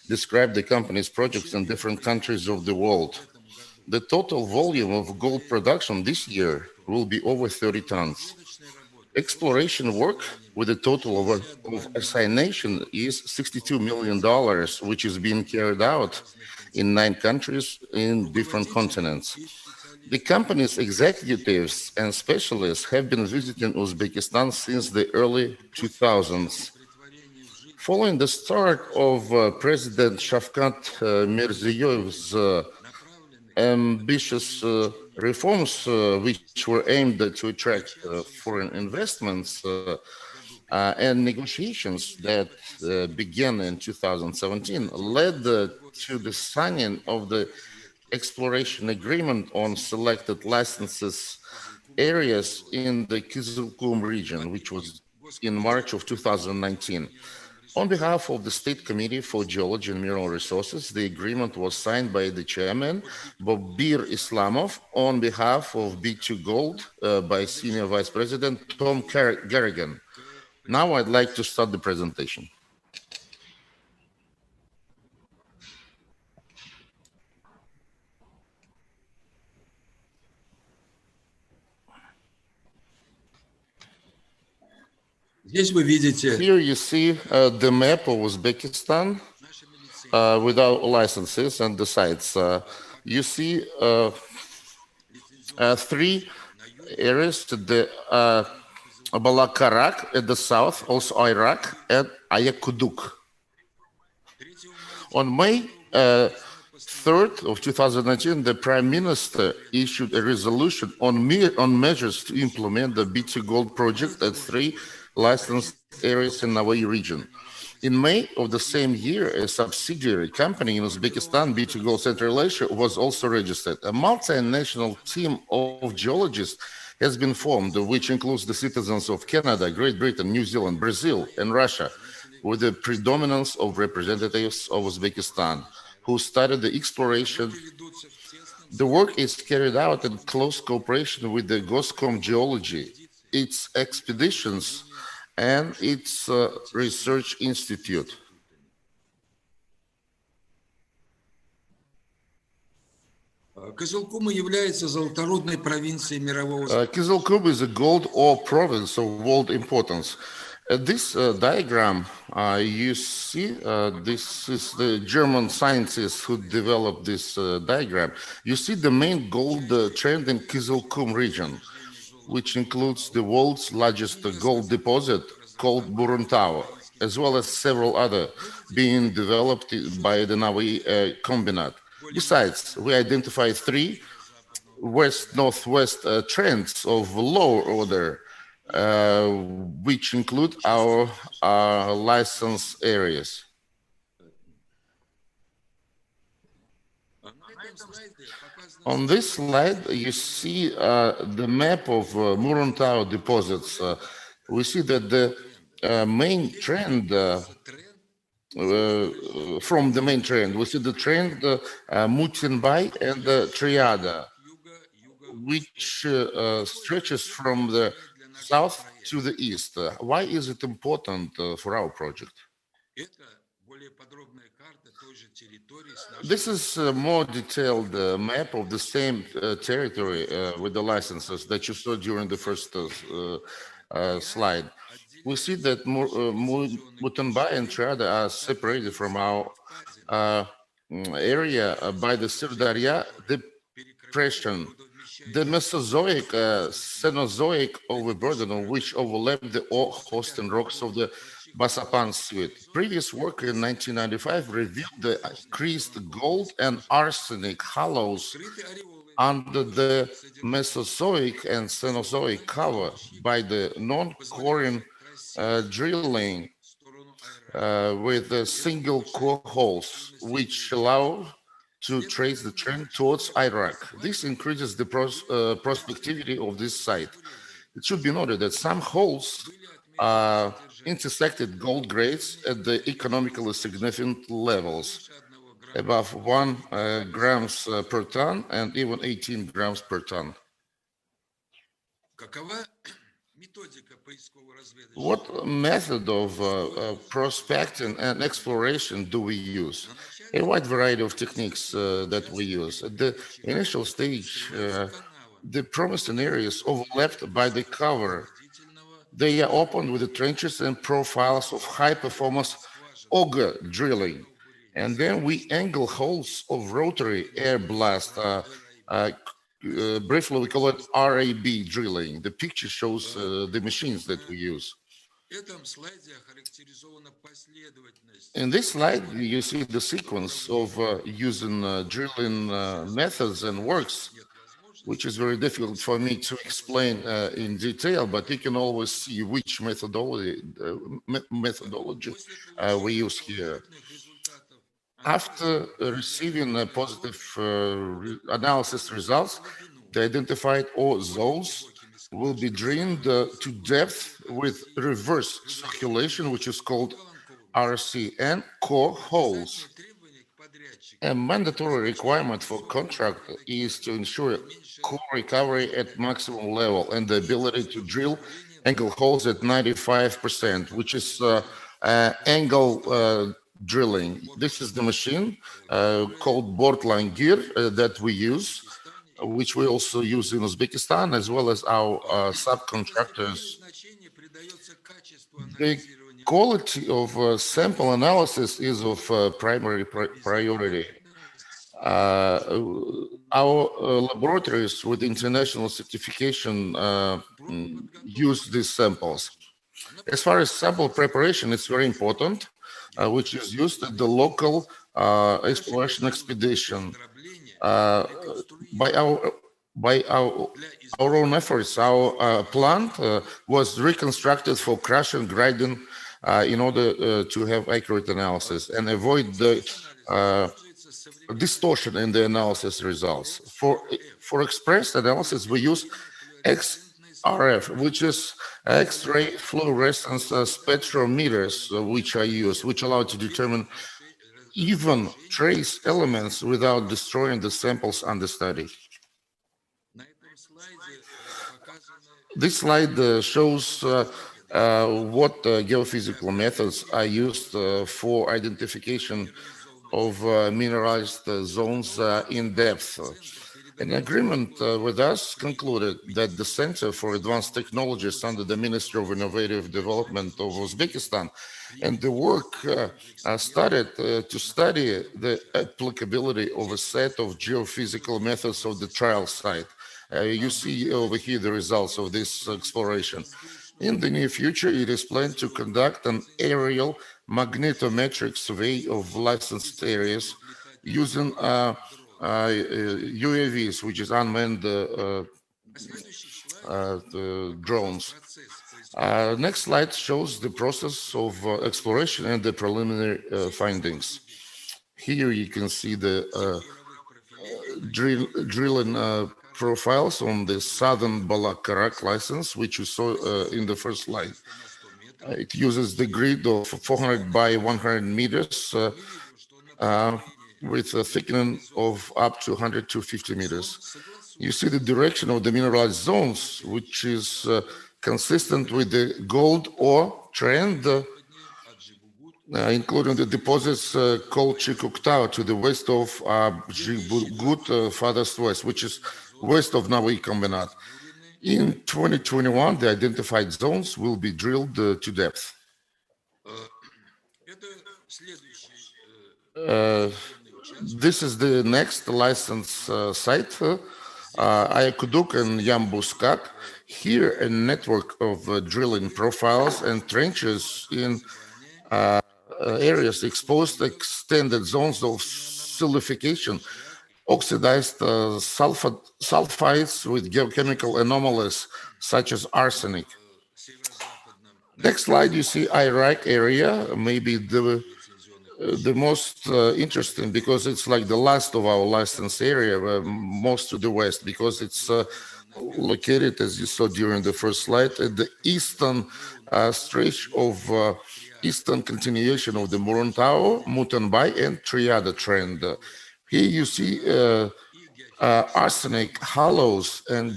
described the company's projects in different countries of the world. The total volume of gold production this year will be over 30 tons. Exploration work with a total of assignation is $62 million, which is being carried out in 9 countries in different continents. The company's executives and specialists have been visiting Uzbekistan since the early 2000s. Following the start of President Shavkat Mirziyoyev's ambitious reforms, which were aimed to attract foreign investments and negotiations that began in 2017, led to the signing of the exploration agreement on selected licenses areas in the Kızılkum region, which was in March of 2019. On behalf of the State Committee for Geology and Mineral Resources, the agreement was signed by the chairman, Bobir Islamov, on behalf of B2 Gold by Senior Vice President Tom Garrigan. Now I'd like to start the presentation. Here you see the map of Uzbekistan without licenses and the sites. You see 3 areas, the Balakarak at the south, also Iraq, and Ayakuduk. On May 3rd of 2019, the Prime Minister issued a resolution on measures to implement the BT Gold project at 3 licensed areas in Navai region. In May of the same year, a subsidiary company in Uzbekistan, BT Gold Central Asia, was also registered. A multinational team of geologists has been formed, which includes the citizens of Canada, Great Britain, New Zealand, Brazil, and Russia, with the predominance of representatives of Uzbekistan, who started the exploration. The work is carried out in close cooperation with the Goscom Geology, its expeditions, and its research institute. Кызылкум является золоторудной провинцией мирового. Kızılkum is a gold ore province of world importance. This diagram, you see, this is the German scientists who developed this diagram. You see the main gold trend in Kızılkum region, which includes the world's largest gold deposit called Buruntau, as well as several other being developed by the Navi Combinat. Besides, we identify 3 west-northwest trends of lower order, which include our license areas. On this slide, you see the map of Muruntau deposits. We see that the main trend, from the main trend, we see the trend Mutinbai and Triada, which stretches from the south to the east. Why is it important for our project? This is a more detailed map of the same territory with the licenses that you saw during the first slide. We see that Mutanbai and Triada are separated from our area by the Sirdarya depression. The Mesozoic, Cenozoic overburden of which overlapped the host and rocks of the Basapan suite. Previous work in 1995 revealed the increased gold and arsenic hollows under the Mesozoic and Cenozoic cover by the non-coring drilling with single core holes, which allow to trace the trend towards Iraq. This increases the prospectivity of this site. It should be noted that some holes intersected gold grades at the economically significant levels, above 1 grams per ton and even 18 grams per ton. What method of prospecting and exploration do we use? A wide variety of techniques that we use. At the initial stage, the promising areas overlapped by the cover. They are opened with the trenches and profiles of high-performance auger drilling. And then we angle holes of rotary air blast. Briefly, we call it RAB drilling. The picture shows the machines that we use. In this slide, you see the sequence of using drilling methods and works, which is very difficult for me to explain in detail, but you can always see which methodology we use here. After receiving positive analysis results, the identified ore zones will be drained to depth with reverse circulation, which is called RC, and core holes. A mandatory requirement for contractor is to ensure core recovery at maximum level and the ability to drill angle holes at 95%, which is angle drilling. This is the machine called Bortline gear that we use, which we also use in Uzbekistan, as well as our subcontractors. The quality of sample analysis is of primary priority. Our laboratories with international certification use these samples. As far as sample preparation, it's very important, which is used at the local exploration expedition. By our own efforts, our plant was reconstructed for crush and grinding in order to have accurate analysis and avoid the distortion in the analysis results. For express analysis, we use XRF, which is X-ray fluorescence spectrometers, which are used, which allow to determine even trace elements without destroying the samples under study. This slide shows what geophysical methods are used for identification of mineralized zones in depth. An agreement with us concluded that the Center for Advanced Technologies under the Ministry of Innovative Development of Uzbekistan and the work started to study the applicability of a set of geophysical methods of the trial site. You see over here the results of this exploration. In the near future, it is planned to conduct an aerial magnetometric survey of licensed areas using UAVs, which is unmanned drones. Next slide shows the process of exploration and the preliminary findings. Here you can see the drilling profiles on the southern Balak-Karak license, which you saw in the first slide. It uses the grid of 400 by 100 meters with a thickening of up to 100 to 50 meters. You see the direction of the mineralized zones, which is consistent with the gold ore trend, including the deposits called Chikuktau to the west of Zhibugut, farthest west, which is west of Navoi Kombinat. In 2021, the identified zones will be drilled to depth. This is the next license site, Ayakuduk and Yambuskak. Here, a network of drilling profiles and trenches in areas exposed extended zones of silicification, oxidized sulfides with geochemical anomalies such as arsenic. Next slide, you see Iraq area, maybe the most interesting because it's like the last of our licensed area, most to the west, because it's located, as you saw during the first slide, at the eastern stretch of eastern continuation of the Muruntau, Mutanbai, and Triada trend. Here you see arsenic hollows and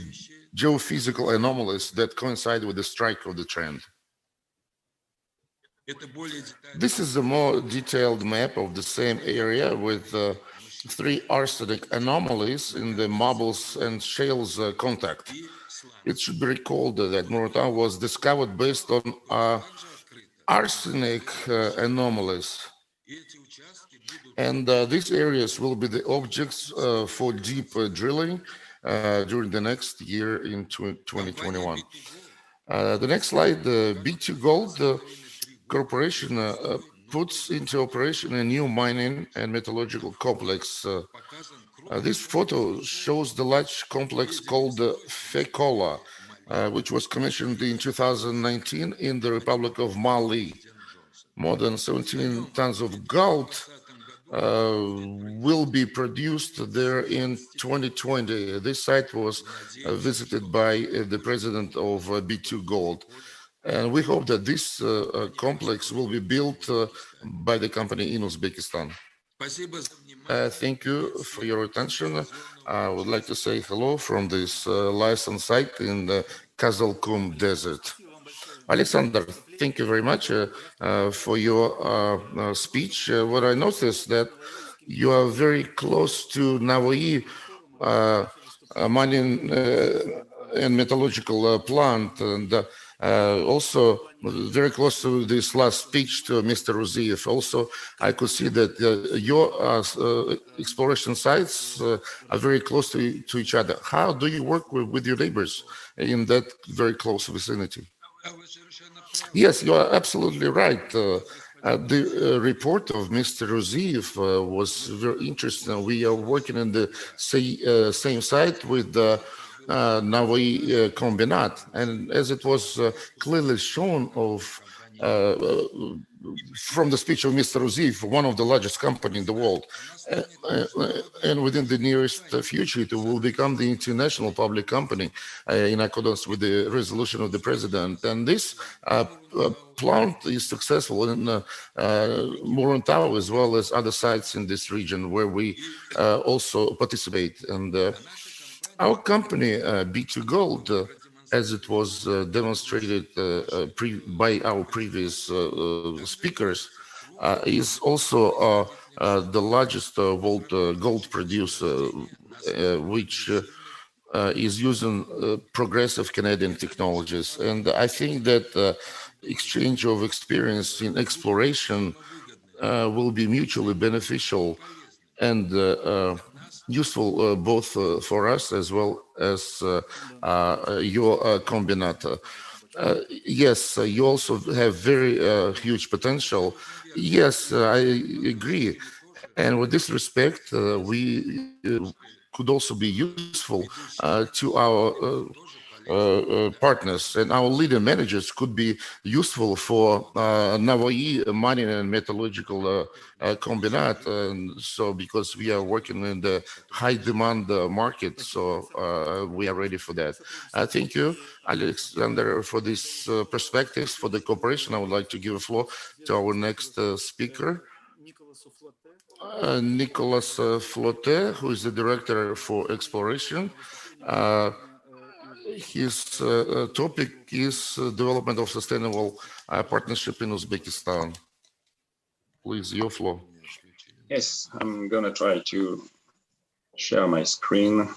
geophysical anomalies that coincide with the strike of the trend. This is a more detailed map of the same area with 3 arsenic anomalies in the marbles and shales contact. It should be recalled that Muruntau was discovered based on arsenic anomalies. And these areas will be the objects for deep drilling during the next year in 2021. The next slide, B2 Gold Corporation puts into operation a new mining and metallurgical complex. This photo shows the large complex called Fekola, which was commissioned in 2019 in the Republic of Mali. More than 17 tons of gold will be produced there in 2020. This site was visited by the president of B2 Gold. And we hope that this complex will be built by the company in Uzbekistan. Thank you for your attention. I would like to say hello from this license site in the Kazalkum Desert. Alexander, thank you very much for your speech. What I noticed that you are very close to Navoi mining and metallurgical plant, and also very close to this last speech to Mr. Uziev. Also, I could see that your exploration sites are very close to each other. How do you work with your neighbors in that very close vicinity? Yes, you are absolutely right. The report of Mr. Uziev was very interesting. We are working in the same site with the Navoi Kombinat, and as it was clearly shown from the speech of Mr. Uziev, one of the largest companies in the world, and within the nearest future, it will become the international public company in accordance with the resolution of the president. And this plant is successful in Muruntau as well as other sites in this region where we also participate. And our company, B2 Gold, as it was demonstrated by our previous speakers, is also the largest world gold producer, which is using progressive Canadian technologies. And I think that exchange of experience in exploration will be mutually beneficial and useful both for us as well as your combinata. Yes, you also have very huge potential. Yes, I agree. And with this respect, we could also be useful to our partners, and our leader managers could be useful for Navoi mining and metallurgical combinat. And so because we are working in the high demand market, so we are ready for that. Thank you, Alexander, for these perspectives, for the cooperation. I would like to give the floor to our next speaker, Nicolas Flotte, who is the Director for Exploration. His topic is development of sustainable partnership in Uzbekistan. Please, your floor. Yes, I'm going to try to share my screen.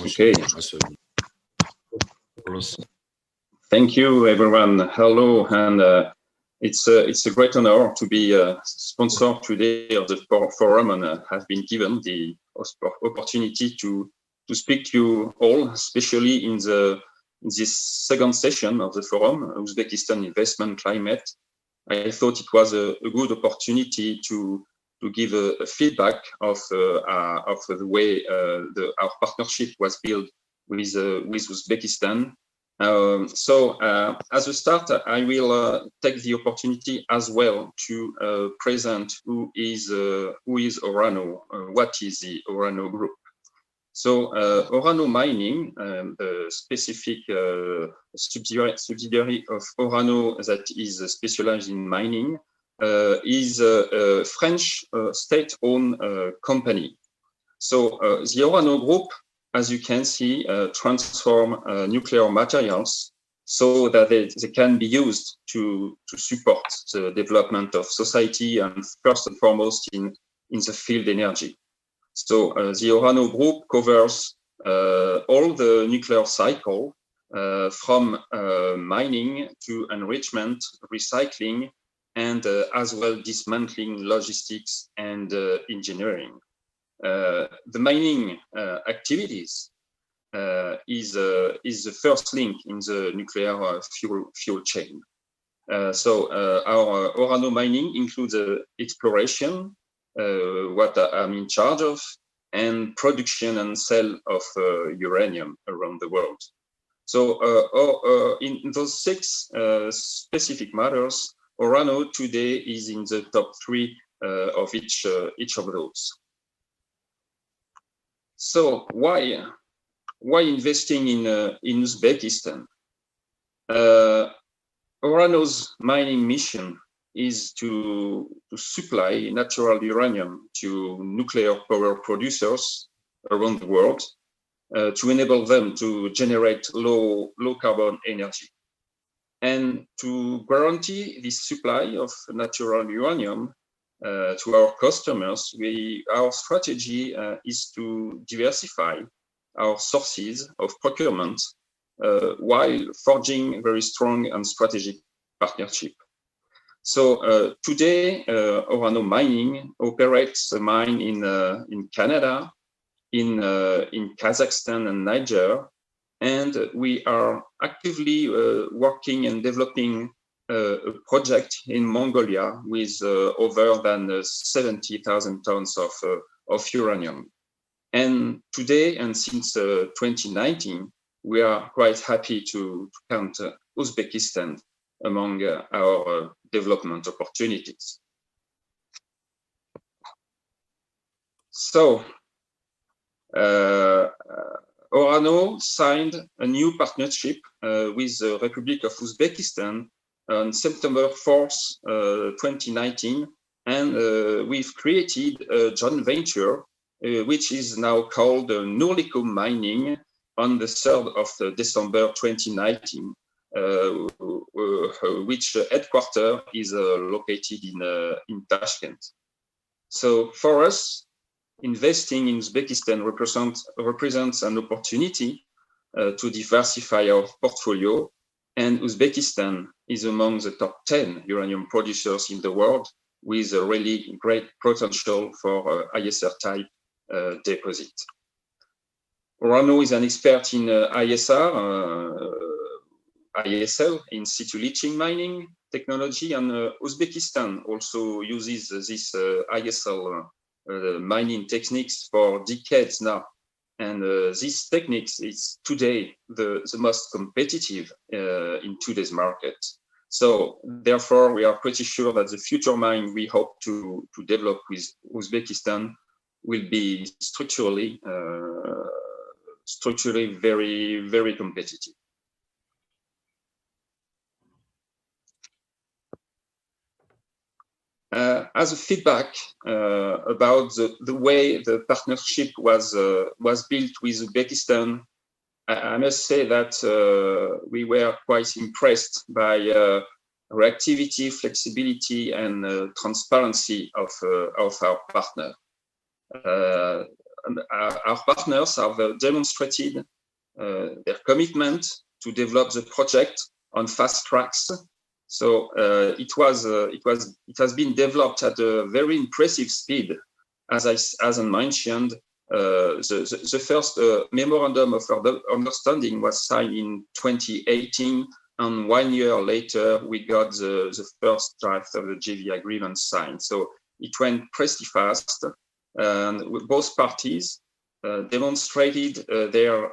Okay. Thank you, everyone. Hello, and it's a great honor to be a sponsor today of the forum, and have been given the opportunity to speak to you all, especially in this second session of the forum, Uzbekistan Investment Climate. I thought it was a good opportunity to give a feedback of the way our partnership was built with Uzbekistan. So as a start, I will take the opportunity as well to present who is Orano, what is the Orano Group. So Orano Mining, the specific subsidiary of Orano that is specialized in mining, is a French state-owned company. So the Orano Group, as you can see, transform nuclear materials so that they can be used to support the development of society, and first and foremost in the field energy. So the Orano Group covers all the nuclear cycle, from mining to enrichment, recycling, and as well dismantling, logistics, and engineering. The mining activities is the first link in the nuclear fuel chain. So our Orano Mining includes exploration, what I'm in charge of, and production and sale of uranium around the world. So in those 6 specific matters, Orano today is in the top 3 of each of those. So why investing in Uzbekistan? Orano's mining mission is to supply natural uranium to nuclear power producers around the world, to enable them to generate low carbon energy. And to guarantee the supply of natural uranium to our customers, our strategy is to diversify our sources of procurement while forging very strong and strategic partnership. So today, Orano Mining operates a mine in Canada, in Kazakhstan and Niger, and we are actively working and developing a project in Mongolia with over than 70,000 tons of uranium. And today, and since 2019, we are quite happy to count Uzbekistan among our development opportunities. So, Orano signed a new partnership with the Republic of Uzbekistan on September 4th, 2019, and we've created a joint venture which is now called Nurlikum Mining on the 3rd of December 2019, which headquarter is located in Tashkent. So for us, investing in Uzbekistan represents an opportunity to diversify our portfolio, and Uzbekistan is among the top 10 uranium producers in the world, with a really great potential for ISR type deposit. Orano is an expert in ISL, in situ leaching mining technology, and Uzbekistan also uses this ISL mining techniques for decades now. And this techniques is today the most competitive in today's market. So therefore, we are pretty sure that the future mine we hope to develop with Uzbekistan will be structurally very, very competitive. As a feedback about the way the partnership was built with Uzbekistan, I must say that we were quite impressed by reactivity, flexibility, and transparency of our partner. Our partners have demonstrated their commitment to develop the project on fast tracks. So it has been developed at a very impressive speed. As I mentioned, the first memorandum of understanding was signed in 2018, and 1 year later we got the first draft of the JV agreement signed. So it went pretty fast, and both parties demonstrated their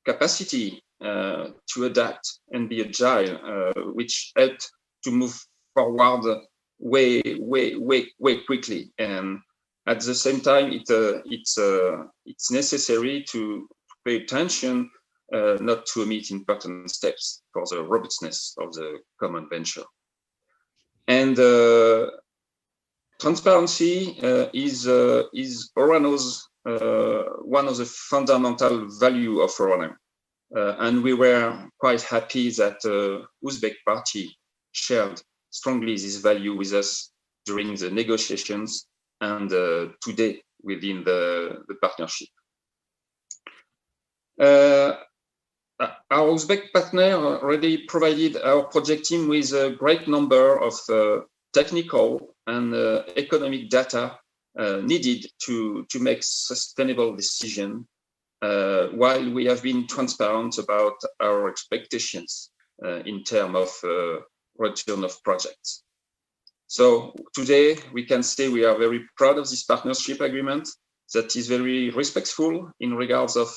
capacity to adapt and be agile, which helped to move forward way quickly. And at the same time, it's necessary to pay attention not to omit important steps for the robustness of the common venture. And transparency is Orano's one of the fundamental value of Orano. And we were quite happy that Uzbek party shared strongly this value with us during the negotiations and today within the partnership. Our Uzbek partner already provided our project team with a great number of technical and economic data needed to make sustainable decisions, while we have been transparent about our expectations in terms of return of projects. So today we can say we are very proud of this partnership agreement that is very respectful in regards of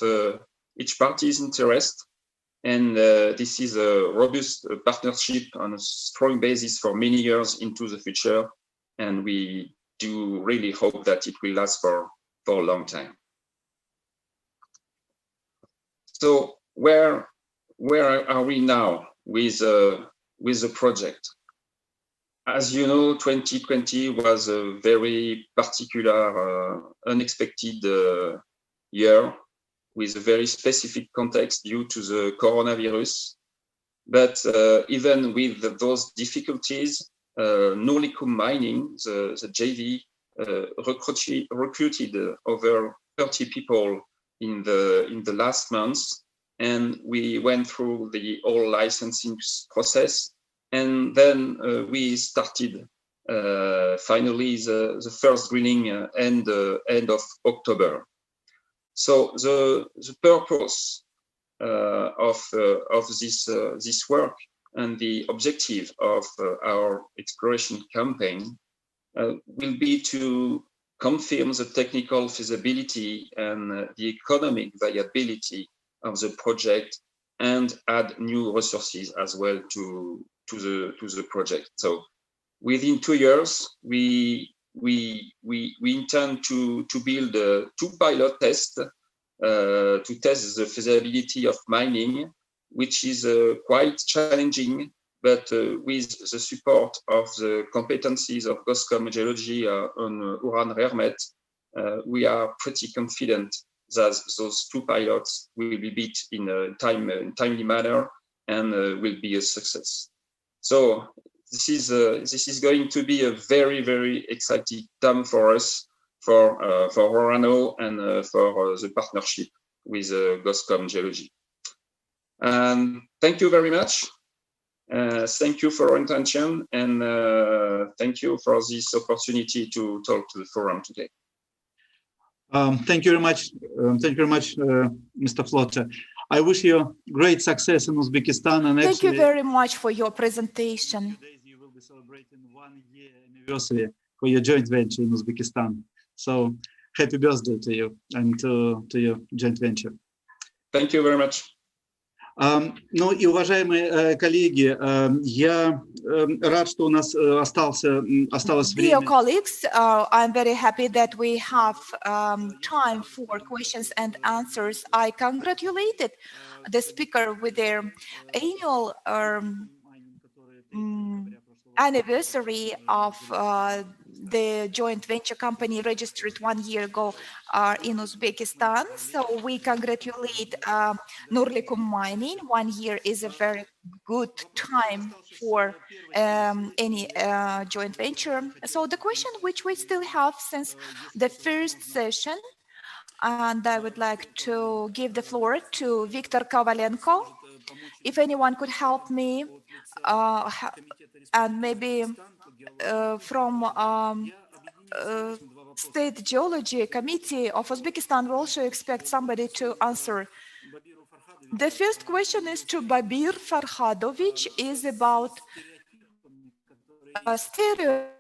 each party's interest. And this is a robust partnership on a strong basis for many years into the future. And we do really hope that it will last for a long time. So where are we now with the project? As you know, 2020 was a very particular, unexpected year with a very specific context due to the coronavirus. But even with those difficulties, Norlicum Mining, the JV, recruited over 30 people in the last months, and we went through the whole licensing process, and then we started finally the first drilling end of October. So the purpose of this work and the objective of our exploration campaign will be to confirm the technical feasibility and the economic viability of the project, and add new resources as well to the project. So within 2 years, we intend to build 2 pilot tests to test the feasibility of mining, which is quite challenging, but with the support of the competencies of GOSCOM Geology on Uran Rare-Met, we are pretty confident that those 2 pilots will be built in a timely manner and will be a success. So this is going to be a very, very exciting time for us, for Orano and for the partnership with GOSCOM Geology. And thank you very much. Thank you for your attention, and thank you for this opportunity to talk to the forum today. Thank you very much. Thank you very much, Mr. Flotte. I wish you great success in Uzbekistan. And thank you very much for your presentation. You will be celebrating 1 year anniversary for your joint venture in Uzbekistan. So happy birthday to you and to your joint venture. Thank you very much. Ну и, уважаемые коллеги, я рад, что у нас осталось время. Dear colleagues, I'm very happy that we have time for questions and answers. I congratulated the speaker with their annual anniversary of the joint venture company registered 1 year ago in Uzbekistan. So we congratulate Nurlikum Mining. 1 year is a very good time for any joint venture. So the question which we still have since the first session, and I would like to give the floor to Viktor Kovalenko. If anyone could help me, and maybe from State Geology Committee of Uzbekistan, we also expect somebody to answer. The first question is to Babir Farhadovich, is about stereotypes